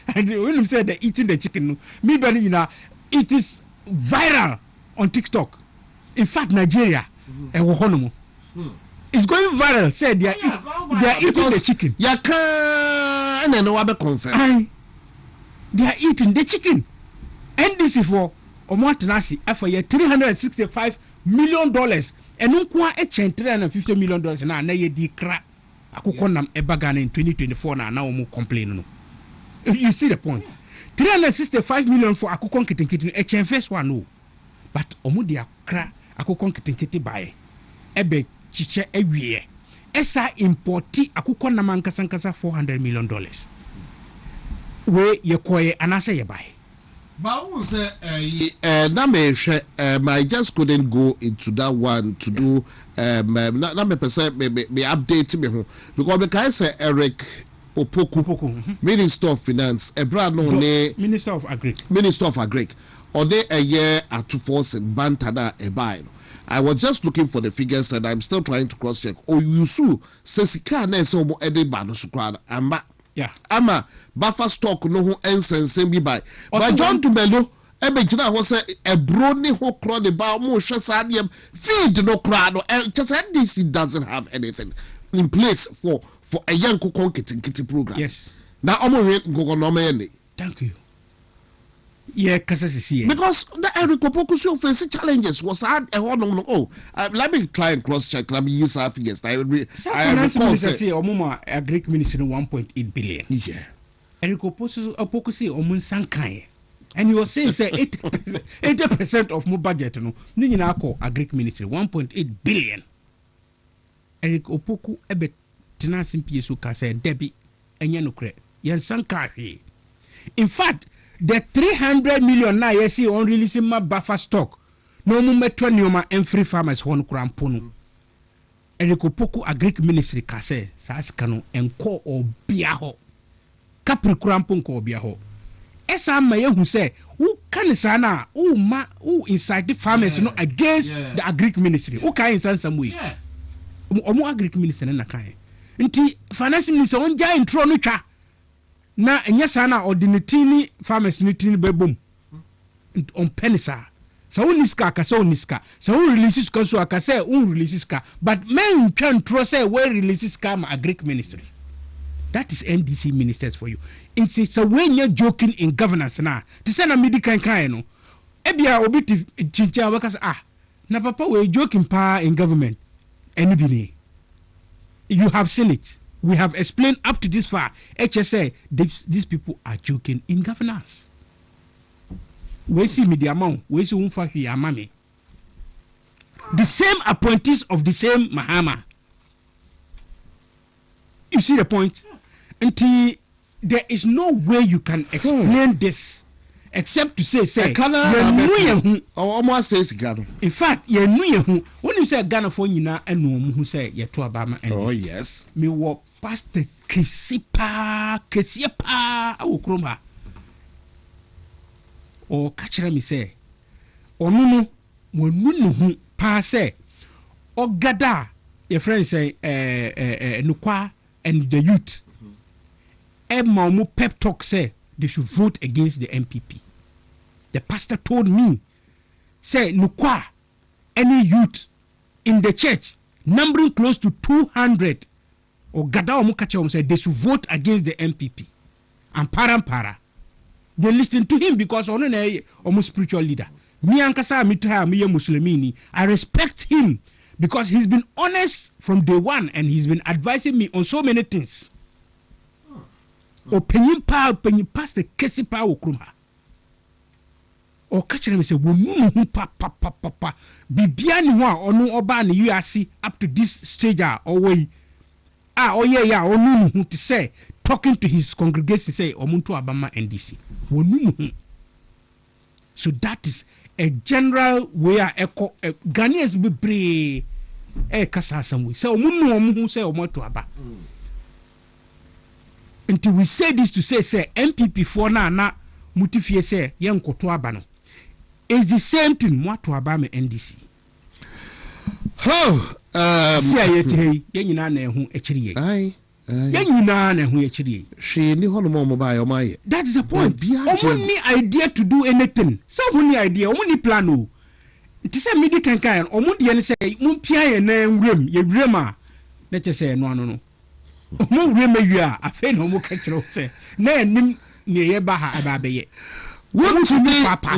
And when you say they're eating the chicken, it is viral on TikTok. In fact, Nigeria, it's going viral. Say they are eating the chicken. They are eating the chicken. And this is for Omotanasi for $365 million. And unkwa $350 million na ye di kra akukọ nam eba Ghana in 2024 na omu complain no. You see the point. 365 million for akukọ nkitenkete first one no. But omu di akra akukọ nkitenkete bae. Ebe chiche ewie. Esa importi akukọ nam ankasa $400 million. We ye koye anase ye bae. But who say I just couldn't go into that one to do me update me because I say Eric Opoku, Minister of Finance, Minister of Agric, or they a year at 2 force and Bantada a buy. I was just looking for the figures and I'm still trying to cross check. Oh, you so Sesika Neso Ede Banusukran Amba. Yeah. Ama buffer stock no ho ensense bi by. But John Tumelo ebe gina ho say ebro ni ho kro de ba mo hwe saadem feed no kra no just NDC doesn't have anything in place for a young kokon kitty program. Yes. Now omo we gogo no me. Thank you. Yeah, Kasasi. Because the Eric Opoku face challenges was hard. Let me try and cross check. Let me use our figures. I recall say Omuma a Greek ministry 1.8 billion. Yeah. Eric Opoku say Omun Sankai. And you were saying say 80% of my budget no. Ni na call a Greek ministry 1.8 billion. Eric Opoku ebe tenancy PSU ka say Debbie enye no kre. Yen Sankai. In fact, the 300 million now you see on releasing my buffer stock. No more metronoma and free farmers one cramponu. Eriko Poku a Greek ministry kase saskano and ko or biaho. Capri crampon ko biaho. Esa maye who say who can sana who inside the farmers no against the Greek ministry. Who can in some way. Omo Greek ministry na kai. Nti finance minister on ja intro no twa. Na enya sana ordinatini farmers nitini bebom on penisa sa uniska ka sa uniska sa releases ka so aka say releases ka but men can tro say we releases ka ma Greek ministry. That is MDC ministers for you. It's a when you're joking in governance na to say na midi kan no ebia obi chincha waka say na papa we joking pa in government anybody. You have seen it. We have explained up to this far. HSA, these people are joking in governance. We see media amount. We see amami. The same appointees of the same Mahama. You see the point? Until there is no way you can explain this except to say almost says Ghana. In fact, you know when you say Ghana for you and no who say you to Obama. Oh yes. Me wo Pastor Kesipa awu kroma. O kachira mi say onunu wonunu hu pa say o gada your friend say nukwa and the youth. Mu pep talk say they should vote against the MPP. The pastor told me, say, Nukwa, any youth in the church, numbering close to 200, or Gadao Mukachom said they should vote against the MPP. And Parampara. They listened to him because on a almost spiritual leader. Me Nkansah Mitra Miye Muslimini, I respect him because he's been honest from day one and he's been advising me on so many things. Opinion pastor Kesipa Okruma. Or catch me say, wonu pa bibia ni wa onu oba ni URC up to this stage or way. Onu to say talking to his congregation say omuntu abama NDC. Wonu. So that is a general way echo Ghanaians be brave kasa samwe. So omu say omoto aba. Until we say this to say MPP for na mutifie say yen koto aba no. It's the same thing what to Obama NDC. See ayete yenyina na ehu echiri ye. Yenyina na ehu echiri ye. She ni hono mo mobile my. That is the point. Omuni idea to do anything. Some idea, omuni plan o. It is a midi kankan omudi ene say mumpia ye na nwrem, ye wrem a na che say no. Omo wrem awia afa na omo ka kire say na enim ne ye ba ha aba be ye. Want to be papa.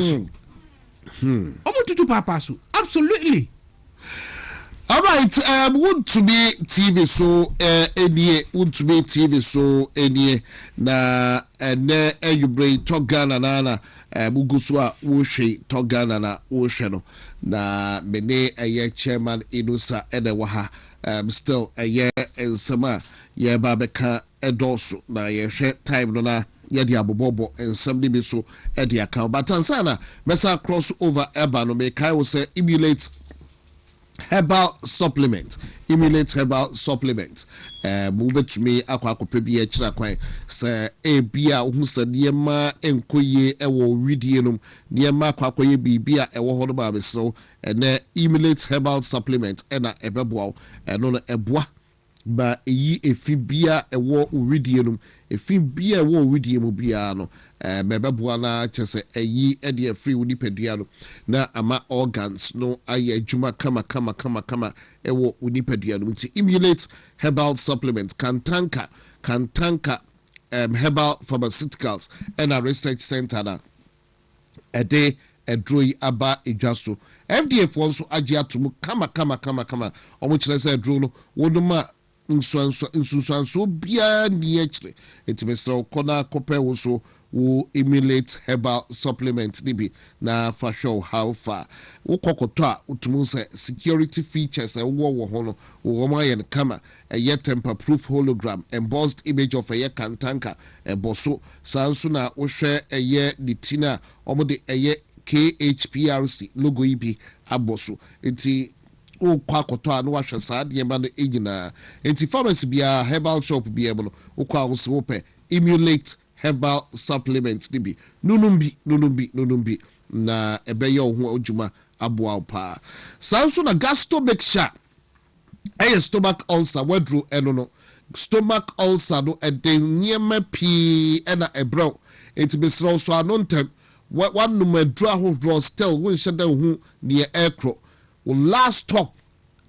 Absolutely. All right. Want to be TV so want to be TV so na you bring talk Ghana na muguswa wohwe talk Ghana na wohwe no na mene chairman Inusa waha still ensema ye babeka edoso na ye time no na yedi abobobo ensem ni so edi account but ansana mesa cross over eba no me kai wo say emulate herbal supplement move to me akwakope bi e kira kwan say e bia hu say niema enkoye ewo widie no niema akwakoye bibia ewo hodo ba besro ene emulate herbal supplement ena ebeboa eno no eboa ba eyi efibia ewo widie no efibia ewo widie mu bia no mebeboa na chese eyi e de free unipadua no na ama organs no aye adwuma kama ewo unipadua no nti emulate herbal supplements kantanka herbal pharmaceuticals and a research center na ɛde ɛduro yi aba edwa so FDA foɔ nso agye ato kama ɔmo kyerɛ sɛ ɛduro no wɔdom a nsusuanso biara ni akyire enti mesrɛ kɔ na kɔpɛ wo so wo emulate herbal supplement ni bi na fa hwɛ how far wo kɔkɔtɔ a wotumi sɛ security features ɛwɔ ho no wo wɔn ayɛ no kama ɛyɛ temper proof hologram embossed image of ɛyɛ kantanka ɛbɔ so saa nso na wohwɛ ɛyɛ ne ti na ɔmo de ɛyɛ KHPRC logo yi bi abɔ so nti wokɔ akɔtɔ a na wahwɛ saa nneɛma no nyinaa nti pharmacy biara herbal shop biara mu no wokɔ a wo sɛ wopɛ emulate herbal supplement ni bi nunum bi na ɛbɛyɛ wo ho adwuma aboa wo paa saa nso na gastomixture ɛyɛ stomach ulcer waduro ɛno no stomach ulcer no ɛde nneɛma pii ɛna ɛbrɛw enti mesrɛ wo so ano ntɛm wanom aduro ahodoɔ still wonhyɛ da ho neɛ ɛkorɔ wo last stop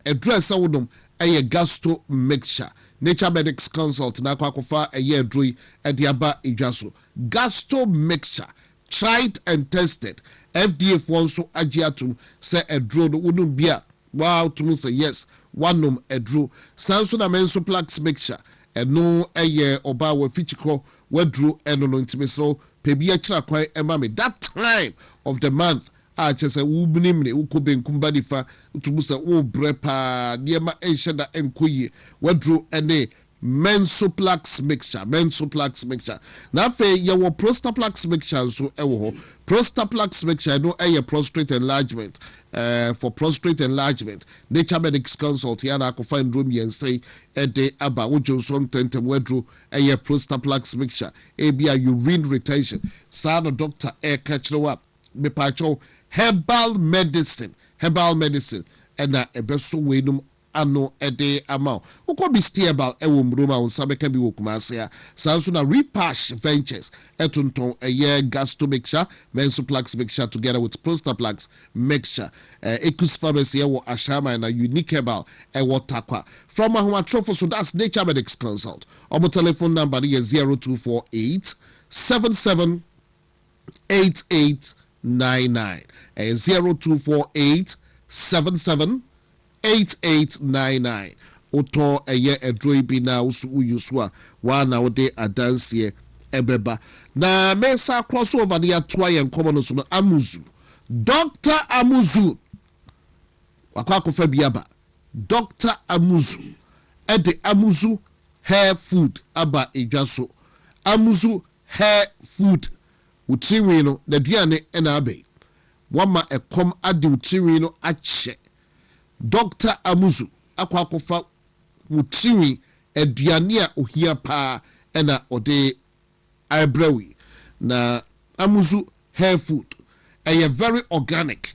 aduro ɛsɛ wodom ɛyɛ gastomixture Nature Medics Consult na akwakofa ɛyɛ aduro yi ɛde aba edwa so gastomixture tried and tested FDA foɔ nso agye atom sɛ aduro no wonum bi a wow tum say yes wanom aduro san so na menso plaques mixture ɛno ɛyɛ ɔba wa fichiko waduro ɛno no ntime so pebi akyira kwan ɛma me that time of the month a kyese wo binimne wo kobenkum badifa tum sɛ wo brepa niema ɛnhyɛ da ɛnkoyie waduro ɛne mensoplax mixture na fe yewo prostaplax mixture so ewo ho prostaplax mixture no eye prostate enlargement for prostate enlargement Nature Medics Consult ya na akofa ndrom yensei ede aba wojonso ntentem wadro eye prostaplax mixture ebia urine retention sa no doctor ka kirewa me pacho herbal medicine ena ebeso wenum ano ede amount ukọ bi stable ewo mroma unsabeka bi wokumase ya sanso na Repash Ventures etonton eye gastomixture mensoplax mixture together with prostaplax mixture Ecus Pharmacy ewo Ashama na Unique Herbal ewo Takwa from Ahomatrofo. So that's Nature Medics Consult. Our telephone number is 0248 77 8899 0248 77 8899 oto eye edroi bi na usu uyusua wa na ode adansie ebeba na mesa crossover de atoa ye nkomo no so no Amuzu Dr. Amuzu wakwa kofa biaba Dr. Amuzu ede Amuzu hair food aba edwaso Amuzu hair food utriwi no na duane na abai wama ekom ade utriwi no ache Dr. Amuzu akwakofa wutiwi aduane a ohia pa ena ode ibrewi na Amuzu hair food a very organic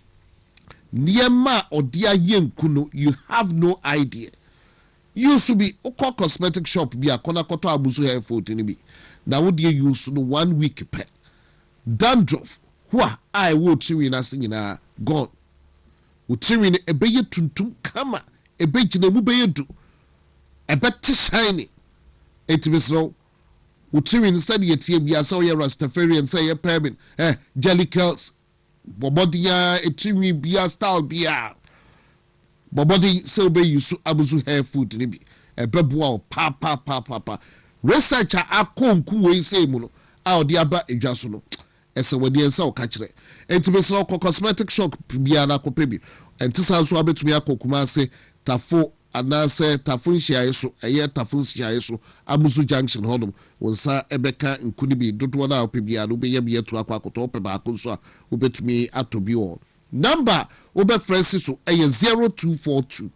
niema ode ayenkuno you have no idea used to be oko cosmetic shop bi akona koto Amuzu hair food ni bi na wo de use no 1 week pe dandruff hwa I wo tiwi na sinyina gone utiri ne ebeye tuntum kama ebegyina mu beye du ebete shiny etibisro utiri ne said yetie bia so ye Rastafarian say ye permit jelly curls bobodia etiri bia style bia bobodi so be use Amuzu hair food ni bi ebeboa pa researcher akonku we say mu no a odi aba edwaso no ese wadi ensa o ka kire entibesro cosmetic shop bia na kopebi entisa so abetumi akokuma se tafo anase tafo nhia so eye tafo nhia so Amuzu junction hodom wonsa ebeka nkuni bi dodo na opebia no be ye bia tu akwakoto opeba akonso a obetumi atobi o number obe friends so eye 0242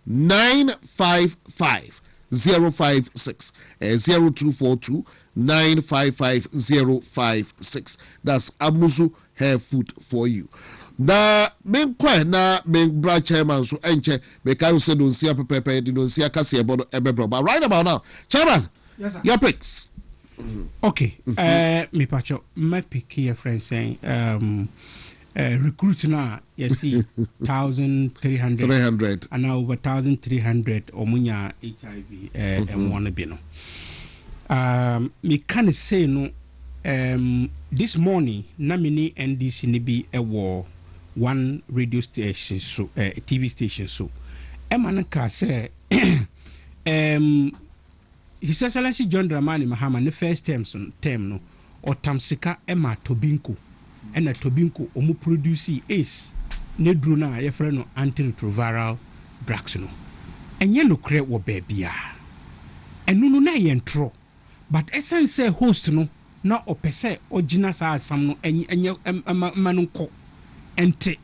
955 056 0242 955 056. That's Amuzu hair food for you. Na menkwa na membra chairman so enche meka you say don't see a pepe don't see a kase ebono ebebro. But right about now, chairman, yes, sir. Your picks. Okay. Me pacho my pick here friend saying recruit now you see 1,300 and now over 1,300 omunya HIV and wanna be no me can say no this morning na mini NDC ni bi one radio station so TV station so man ka say His Excellency John Dramani Mahama the first term no or tamsika ema tobinko and a tobinko omu produce ace ne druna ye friend no antiretroviral drugs no enye no kre wo baby and no na ye ntro but essence say host no na opese ogina sa asam no enye manunko ente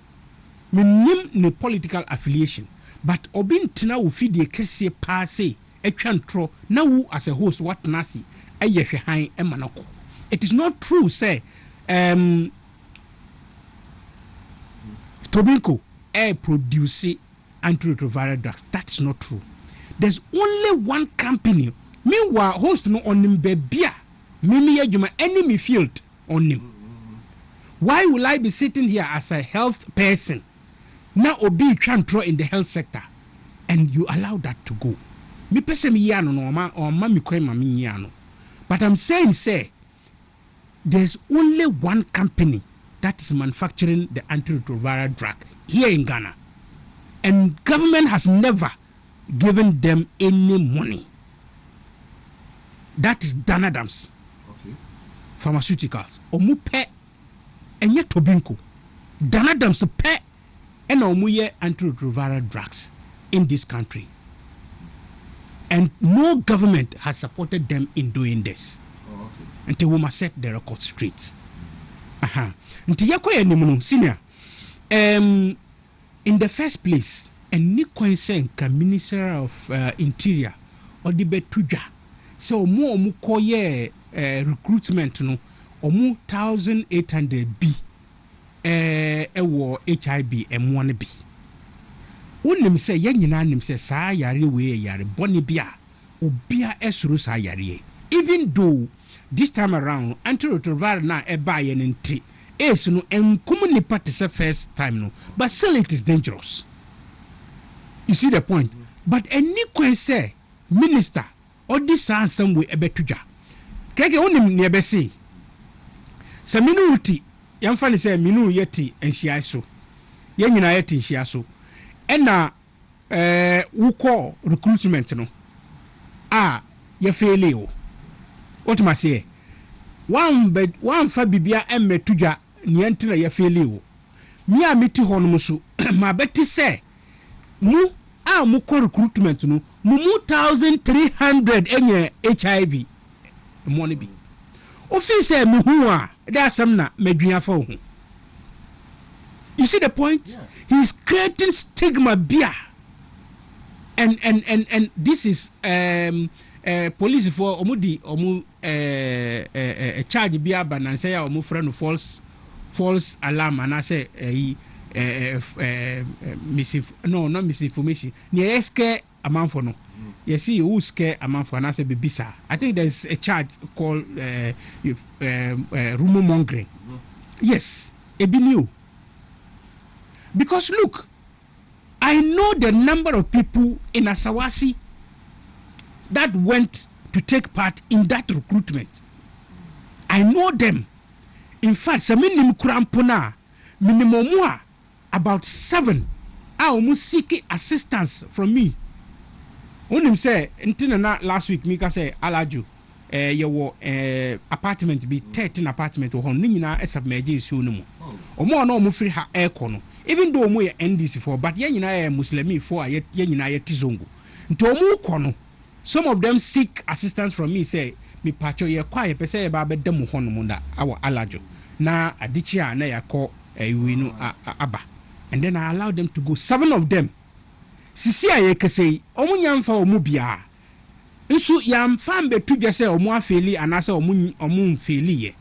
minim ne political affiliation but obintina wo fidie kese pa say etwa ntro na wu as a host what nasi eye hwehan emanako. It is not true say tobacco produce antiretroviral drugs. That's not true. There's only one company. Meanwhile, host no on him bebia. Mimi yajuma enemy field on him. Why will I be sitting here as a health person? Now obi chantro in the health sector and you allow that to go. Me person mi yano no or ma mi kwema mi yano. But I'm saying say there's only one company that is manufacturing the antiretroviral drug here in Ghana. And government has never given them any money. That is Dan Adams. Okay. Pharmaceuticals. Omu pe enye tobinko. Dan Adams pe ena omu ye antiretroviral drugs in this country. And no government has supported them in doing this. Until we must set the record straight. Until yakoye nimuno senior. In the first place, and Nkansah Minister of Interior or the betuja. So omu koye recruitment no omu 1,800 B ewo HIV M1 B. Unim say yanyina nim say sa yare we yare boni bia obia esuru sa yare. Even though this time around antiretroviral na eba ye nti ace no enkum nipa te say first time no but still it is dangerous. You see the point? But any Nkansah minister or this some way ebetuja keke onim ne ebe say sa minu uti yamfa ni say minu yeti enhia so ye nyina yeti enhia so ena wuko recruitment no ye fail o. What must say? One fa bibia emetuja ni entina ye fail o. Me a meti hono so ma beti say mu ko recruitment no mu 1,300 enye HIV money bi. Ofi say me hu a da asam na madua fa ho. You see the point? Yeah. He's creating stigma beer. And this is police for omudi charge beer ban and say omu friend false alarm and I say not misinformation. Ni scare amount for no. You see who scare amount for and I say bibisa. I think there's a charge called rumor mongering. Yes, it be new. Because look, I know the number of people in Asawasi that went to take part in that recruitment. I know them. In fact, minimum about 7 are almost seeking assistance from me. Unim say, until last week, Mika say, Alaju, your apartment be 13 apartment or Nina as a major or more no free her air corner. Even though we are NDC for, but yenina Muslimi for yet yenina tizongo. Ntomu kono. Some of them seek assistance from me. Say, me pacho ye quiet pe say ba bedemu hono munda our alajo. Na adichia na ya ko winu aba. And then I allow them to go. 7 of them. Sisi aye kese omu nyamfa omu bia. Nsu yamfa betu je say omu afeli anase omu mfeli ye.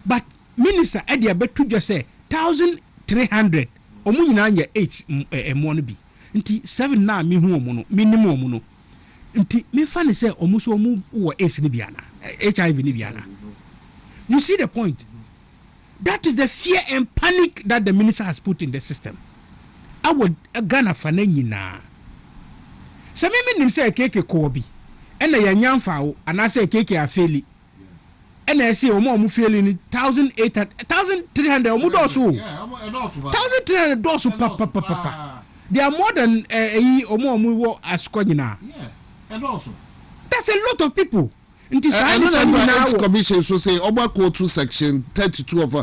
But minister edia betu je say 1,300 omu nyina ye 8 emo no bi nti 7 na me hu omu no minimum omu no nti me fa ne say omu so omu wo AIDS ni biana HIV ni biana. You see the point? That is the fear and panic that the minister has put in the system. I would Ghana fa na nyina se me nim say keke ko bi e na ya nyamfa wo ana say keke afeli and I say omo feeling 1,800 1,300 omo dosu 1,300 dosu papa they are more than omo wo askonyina that's a lot of people. I know that commission so say Oba Code 2 section 32 of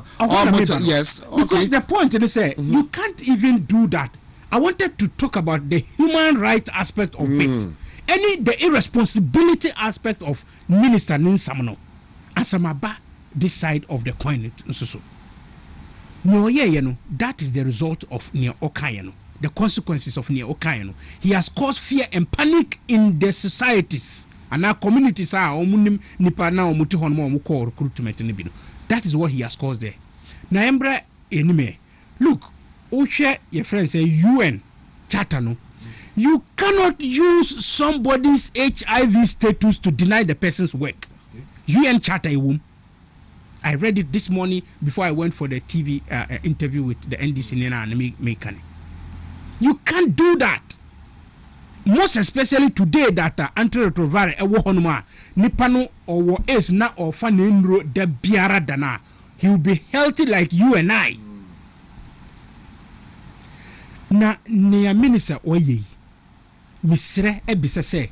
yes. Okay. Because the point is say you can't even do that. I wanted to talk about the human rights aspect of it. The irresponsibility aspect of Minister Ninsamano. And Samaba this side of the coin. That is the result of Nia Okayano. The consequences of Nia Okayano. He has caused fear and panic in the societies. And our communities are nipa na omuti honmo omuko recruitment nibino. That is what he has caused there. Na embra enime. Look, ohwe your friends say UN charter no. You cannot use somebody's HIV status to deny the person's work. UN charter womb. I read it this morning before I went for the TV interview with the NDC Nena and Mekane. You can't do that. Most especially today that antiretroviral ewo honoma nipano or is na or fanenro de biara dana. He will be healthy like you and I. Na near minister oye misre ebisa say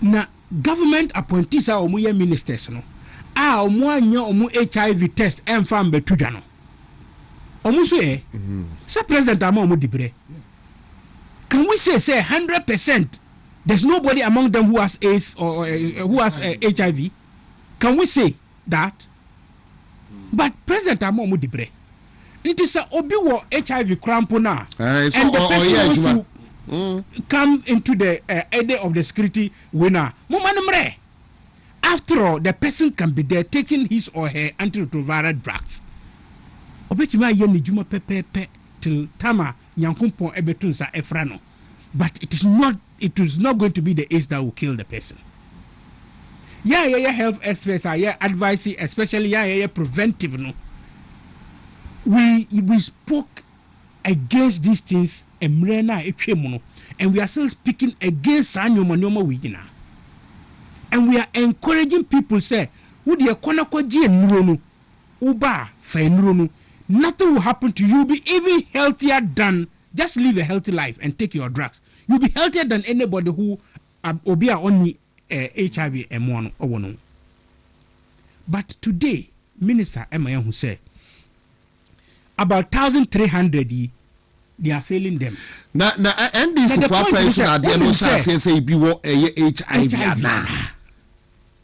na government appointees are omu ye ministers no omu anyo omu HIV test enfam betudwa no omu so say president ama omu dibre. Can we say 100% there's nobody among them who has AIDS or who has HIV? Can we say that? But President Amomu Dibre, it is a obi wo HIV crampo na, and the person wants to come into the area of the security winner. After all, the person can be there taking his or her antiretroviral drugs. Obetima yeni juma pepe till tama nyankumpon ebetunsa efrano. But it is not going to be the AIDS that will kill the person. Health experts are advising, especially preventive. No, we spoke against these things and we are still speaking against Anyoma. And we are encouraging people say, nothing will happen to you. You'll be even healthier than just live a healthy life and take your drugs. You'll be healthier than anybody who be only HIV and one or one. But today, Minister Emma who said about 1,300 they are failing them. Now, and this is for person at the say be HIV.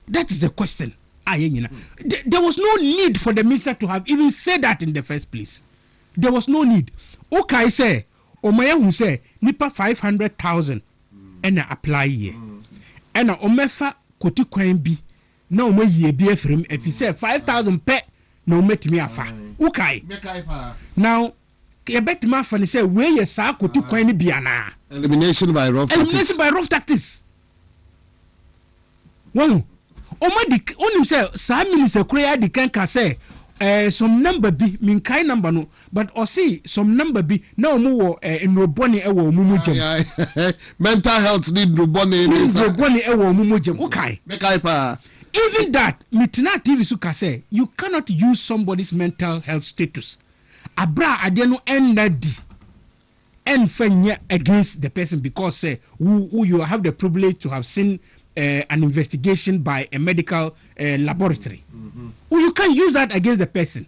That is the question. There was no need for the minister to have even said that in the first place. There was no need. Okay, say, Omaya who say, nipa 500,000 and apply ye. And Omefa Koti Kwembi, no more ye be from if he said 5,000 pet, no met me afa. Okay. Now, Quebec Mafan say, where ye sa Koti Kwembi biana. Elimination by rough tactics. Elimination by rough tactics. One. Omadi onim say some minister create the can say some number be mean kind number no but or see some number be now mo in roboni e wo mumu jam mental health need roboni e wo mumu jam okay make pa even that mitina TV suka say you cannot use somebody's mental health status abra ade no endadi enfanya against the person because say who you have the privilege to have seen an investigation by a medical laboratory. You can use that against the person.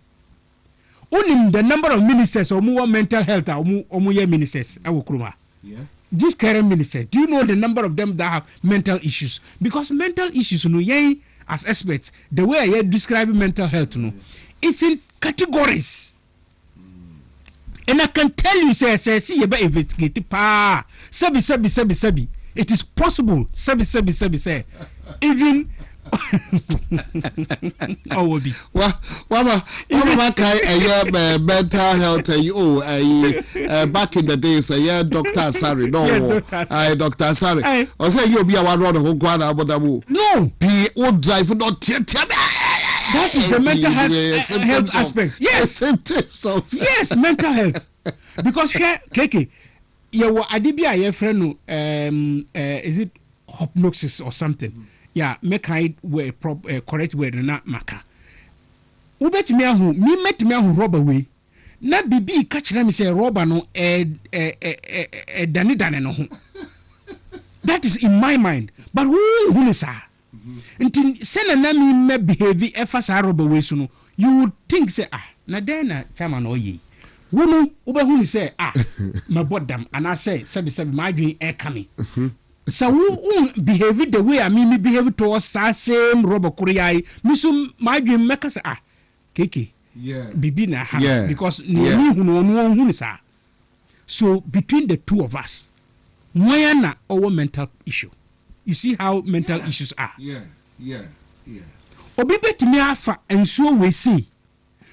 Only the number of ministers or more mental health or more ministers. This current minister, do you know the number of them that have mental issues? Because mental issues, as experts, the way I describe mental health, it's in categories. And I can tell you, say, see, investigate, sabi. It is possible, sabi, even oh, will be. Mental health. Back in the days, Dr. Sari, no, Dr. Sari. I say you'll be a one who go on. No, be old drive not. That is a mental health aspect. Yes, symptoms of yes, mental health. Because here, Keke. Yeah, adibia your friend is it hypnosis or something? Yeah, make I correct word not maka. ubetimi ahu mi metimi ahu rubber we na bibi ka kire me say rubber no dane no ho. That is in my mind, but who is that? Until send na me behave efa sa rubber we so no you would think say na then na chairman oyi wonu ubehunu say my bodam and I say sebi my dream air coming. So who behave the way I mean behave towards that same rubber korea me so my dream make us keke bibi na ha because no so between the two of us why na our mental issue. You see how mental issues are. Obi betimi afa ensuo we see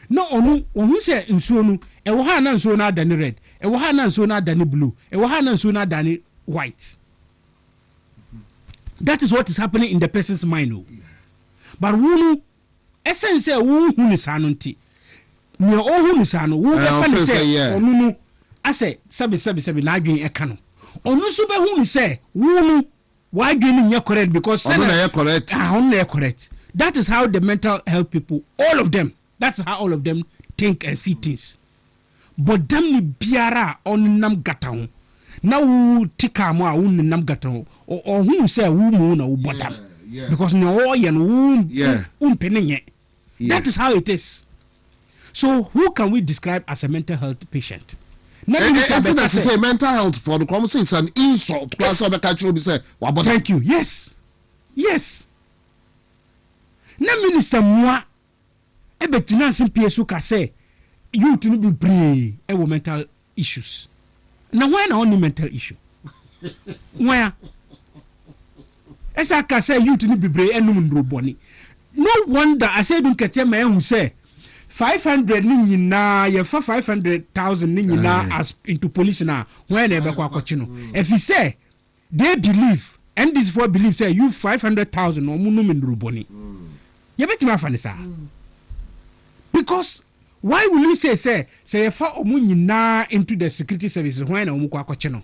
no onu say ensuo no e wo ha na ensuo na adani red e wo ha na ensuo na adani blue e wo ha na ensuo na adani white. That is what is happening in the person's mind. But who essence say who ni sanunti me o hu ni sanu wo be fa ni say onu no ase sabi na adwen e ka no onu so be hu ni say wo no why do you correct because correct. That is how the mental health people, all of them, that's how all of them think and see things. But damn ni biara on nam gata now tika mo un nam gata or who say who na bodam because no yen penenye. That is how it is. So who can we describe as a mental health patient? Say mental health for the conversation is an insult. Thank you. Yes. Na minister moi ebetina simple ka say you to be brave mental issues. Now why na only mental issue? Where? Esa ka say you to be brave enum ndro boni. No wonder I say dun kete ma who say 500 ni nyina ye fa 500,000 ni nyina as into police now when e be kwa kochino if he say they believe and this for believe say you 500,000 no mu no mendru boni ye betima fa ni sa because why will you say ye fa omu nyina into the security services when na omu kwa kochino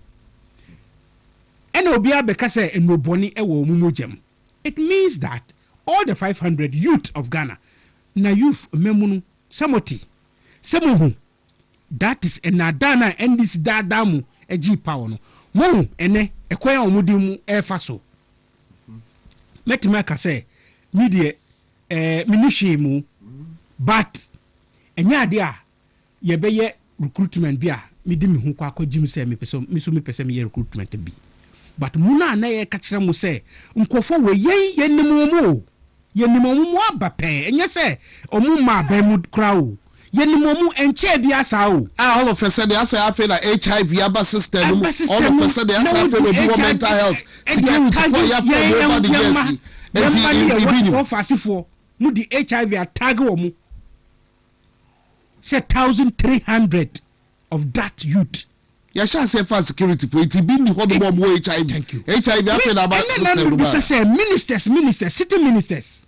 and obi abeka say no boni e wo omu mojem. It means that all the 500 youth of Ghana na youth memunu samoti semuhu that is enadana and this dadamu eji power no mo ene ekwan omudi mu efa so metima ka say media minihwe mu but enya de a ye beye recruitment bi a medi me hu kwa akogim say me pese me pese me recruitment bi but muna na ye ka kire mu say nkofo we yennimu mu abape enye se omu ma ba mu krawo yenimomu enche bi asa o all of a sudden I say I feel like HIV aba system all of a sudden I say I feel like mental health security for ya for over the years and fasifo mu di HIV attack wo mu say 1,300 of that youth. Ya sha say for security for it be ni ho do mo HIV. HIV I feel about system. Say ministers, city ministers.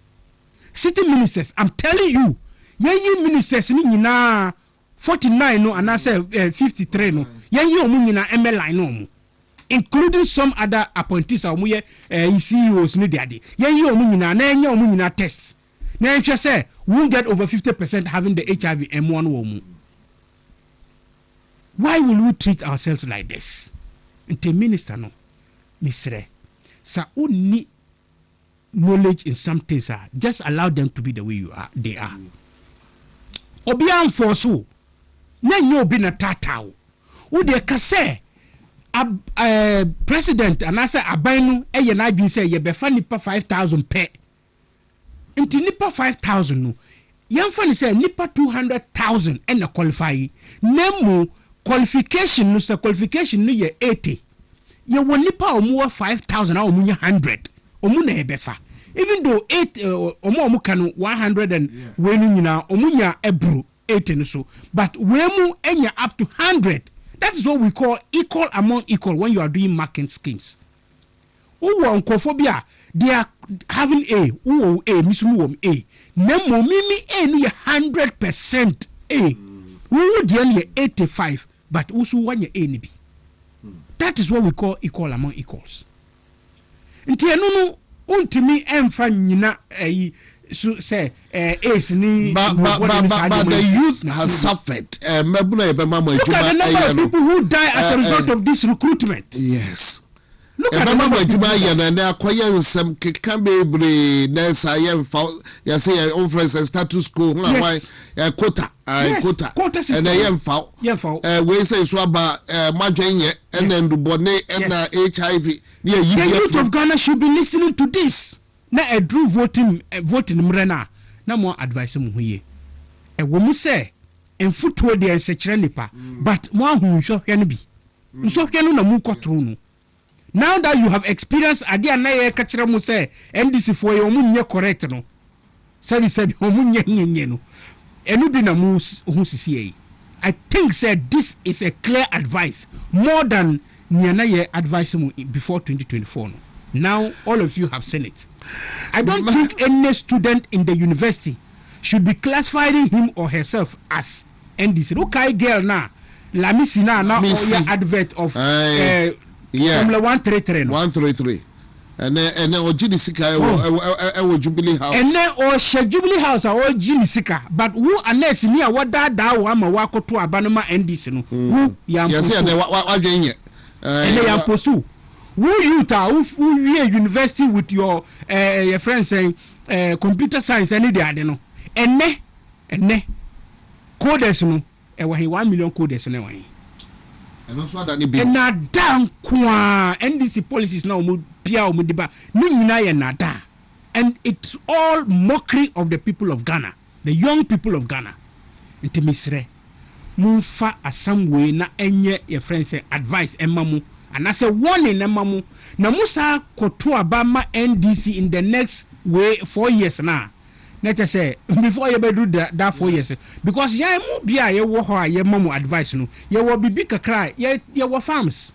I'm telling you, ye ministers ni nyina 49 no and I say 53 no. Ye omu nyina ML no mu. Including some other appointees omu ye CEOs ni dey. Ye omu nyina na enye omu nyina test. Na if you say we get over 50% having the HIV M1 womu. Why will we treat ourselves like this? Inte minister no, Misre, sa only knowledge in some things are just allow them to be the way you are. They are. Obian forso, na nyo bi na tatao. U de kase president and I say abanu eye na bi say ye befa nipa 5,000 pe. Inti nipa 5,000 no. Yamfa ni say nipa 200,000 and na qualify. Nemu qualification no say qualification no ye 80. Ye won nipa omu 5,000 na omu 100. Omu na ebefa. Even though 8 omu kanu 100 and wenu nyina omu nya ebru 80 no so, but wemu enya up to 100. That is what we call equal among equal when you are doing marking schemes. Uwa onkophobia they are having A, uwo A, misumu wom A. Nemo mimi A no ye 100% A. Uwo dian ye 85, but usu wanye A ni bi. That is what we call equal among equals. Nti enu no untimi emfa nyina so say ace ni but the youth has suffered. Look at the number of people who die as a result of this recruitment. Yes. Look at the number of people. And acquire some can be nurse. I am say office status quo. Yes. Quota. Quota system. And I am foul. We say so about Majanya and then the bonnet and HIV. The youth of Ghana should be listening to this. Na a drew voting mrena na mo advice mu huye e wo mu se enfutuo de ensechire nipa but mo ahun hwehwe no bi nsohwe no na mu kotro no. Now that you have experienced ade na ye ka kire mu se NDC for ye mu nye correct no sabi o mu nye no enu bi na mu hu sisi. I think said this is a clear advice more than na ye advice mu before 2024 no. Now all of you have seen it. I don't think any student in the university should be classifying him or herself as NDC. Okay, girl now. La misi now all advert of Formula 133. 133. And then Ojini Sika Jubilee House. And then or Jubilee House or Jimmy Sika. But who unless near what that wama wako to Abanoma NDC no. Who yam yes, and what doing it? And they are pursue. Who you ta who university with your friends saying computer science any day no enne coders no e wa 1 million coders no wan and also that ni na dan kwa NDC policies na omo bia omo diba ni nyina ye na da, and it's all mockery of the people of Ghana, the young people of Ghana. Intimisre munfa asam way na enye your friends say advice emamu. And I say warning namamu na musa koto abama NDC in the next way 4 years now. Let us say before you do that 4 years because ya mu bia ye wo ho ye mamu advice no ye wo bibi kakra ye wo farms.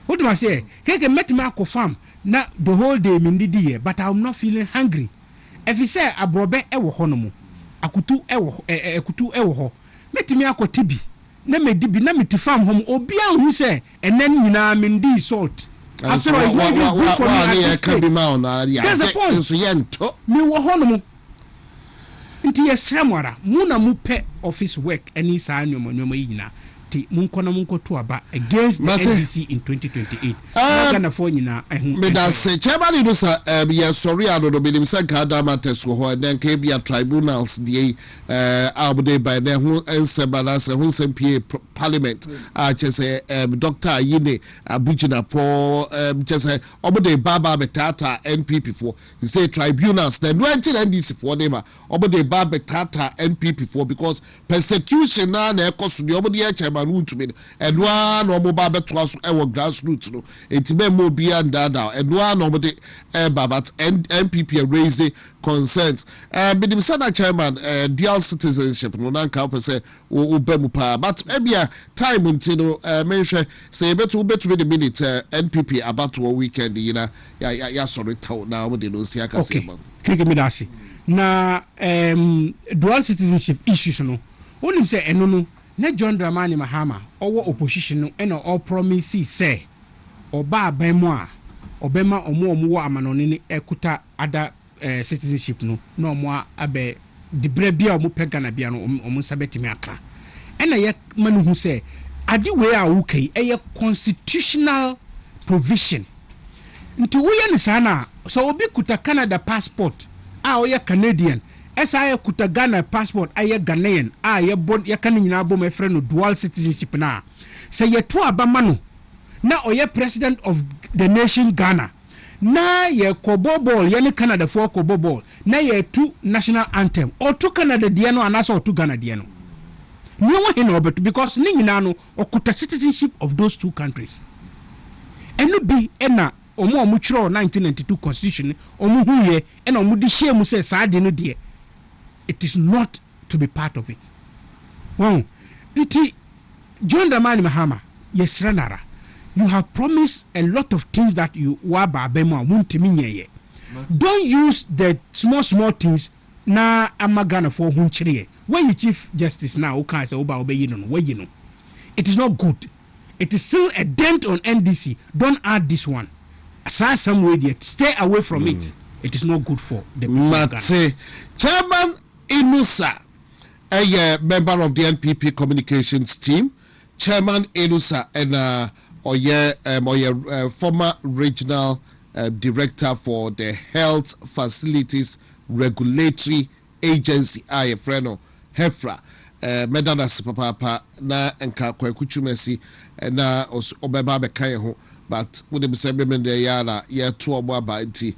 What do I say? Keke metima ko farm na the whole day me ndidi here but I'm not feeling hungry. If you say abrobe e wo ho no mu akutu e wo ho metimi akotibi na me dibi na me tifam hom obia hu se enen nyina me ndi salt after all it's not even good for me that's the point so yento me wo hono nti yesramwara mu na mu pe office work any saa nyomo yina ti munko to aba against the NDC in 2028 Ghana for nyina ehun me da say chairman do sa ye sorry adodo be nim say kada matters go ho then ke bia tribunals dey abude by the hu ensebana say hu sempa parliament chese Dr. Ayine abujina po chese obude baba betata NPP for he say tribunals then when NDC for them obude baba betata NPP for because persecution na ekoso de obude chairman WONTUMI and one or mobile betwas our grassroots no etime mo bia ndada and one or the but NPP raise concerns bidim sana chairman dual citizenship no na nka say obemu pa but ebia time ntino menhwe say betu be the minute NPP about a weekend yina ya sorry town na we dey no see aka say ba kike me dasi na dual citizenship issues no onim say eno no na John Dramani Mahama owo opposition no ena all promise say oba abamu a obema omo wo amanone ne ekuta ada citizenship no na omo abe dibre bia omo pega na bia no omo sabetimi aka ena ye manu hu say ade we a wukai eye constitutional provision nti wo ye ne sana so obi kuta Canada passport a oye Canadian esa ya kuta Ghana passport aye Ghanaian ye bon ya kan nyina bom efre no dual citizenship na say ye to abama no na oye president of the nation Ghana na ye kobobol ye ne Canada for kobobol na ye tu national anthem or to Canada de no anasa or to Ghana de no nwo he no obetu because ni nyina no okuta citizenship of those two countries eno bi ena omo chiro 1992 constitution omo huye ena omo di shame say saade no de it is not to be part of it. Wow. Iti John Dramani Mahama, yes, Ranara, you have promised a lot of things that you waba bema WONTUMI ye. Don't use the small things na amagana for hunchire. Where you Chief Justice now, okay, say oba obey no, where you know. It is not good. It is still a dent on NDC. Don't add this one. Aside some way yet. Stay away from it. it is not good for the people of Ghana. Mate, Chairman Inusa, a member of the NPP communications team, Chairman Inusa, and former regional director for the Health Facilities Regulatory Agency, Freno Hefra, Medanas Papa, na Kwaku chumesi, na Obeba Bekayeho. But with the same men there, yeah, 2 or more by the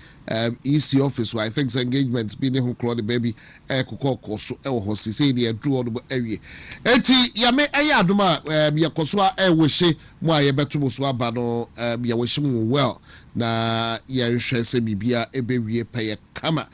EC office where I think engagements being who crowd the baby, Coco, so Hosi say they drew on the area. Eti, Yame Ayaduma, Yakoswa, Wishe, Moya Betumuswa Bano, Yawishim well, na Yasha Sebibia, Ebe, pay a kama.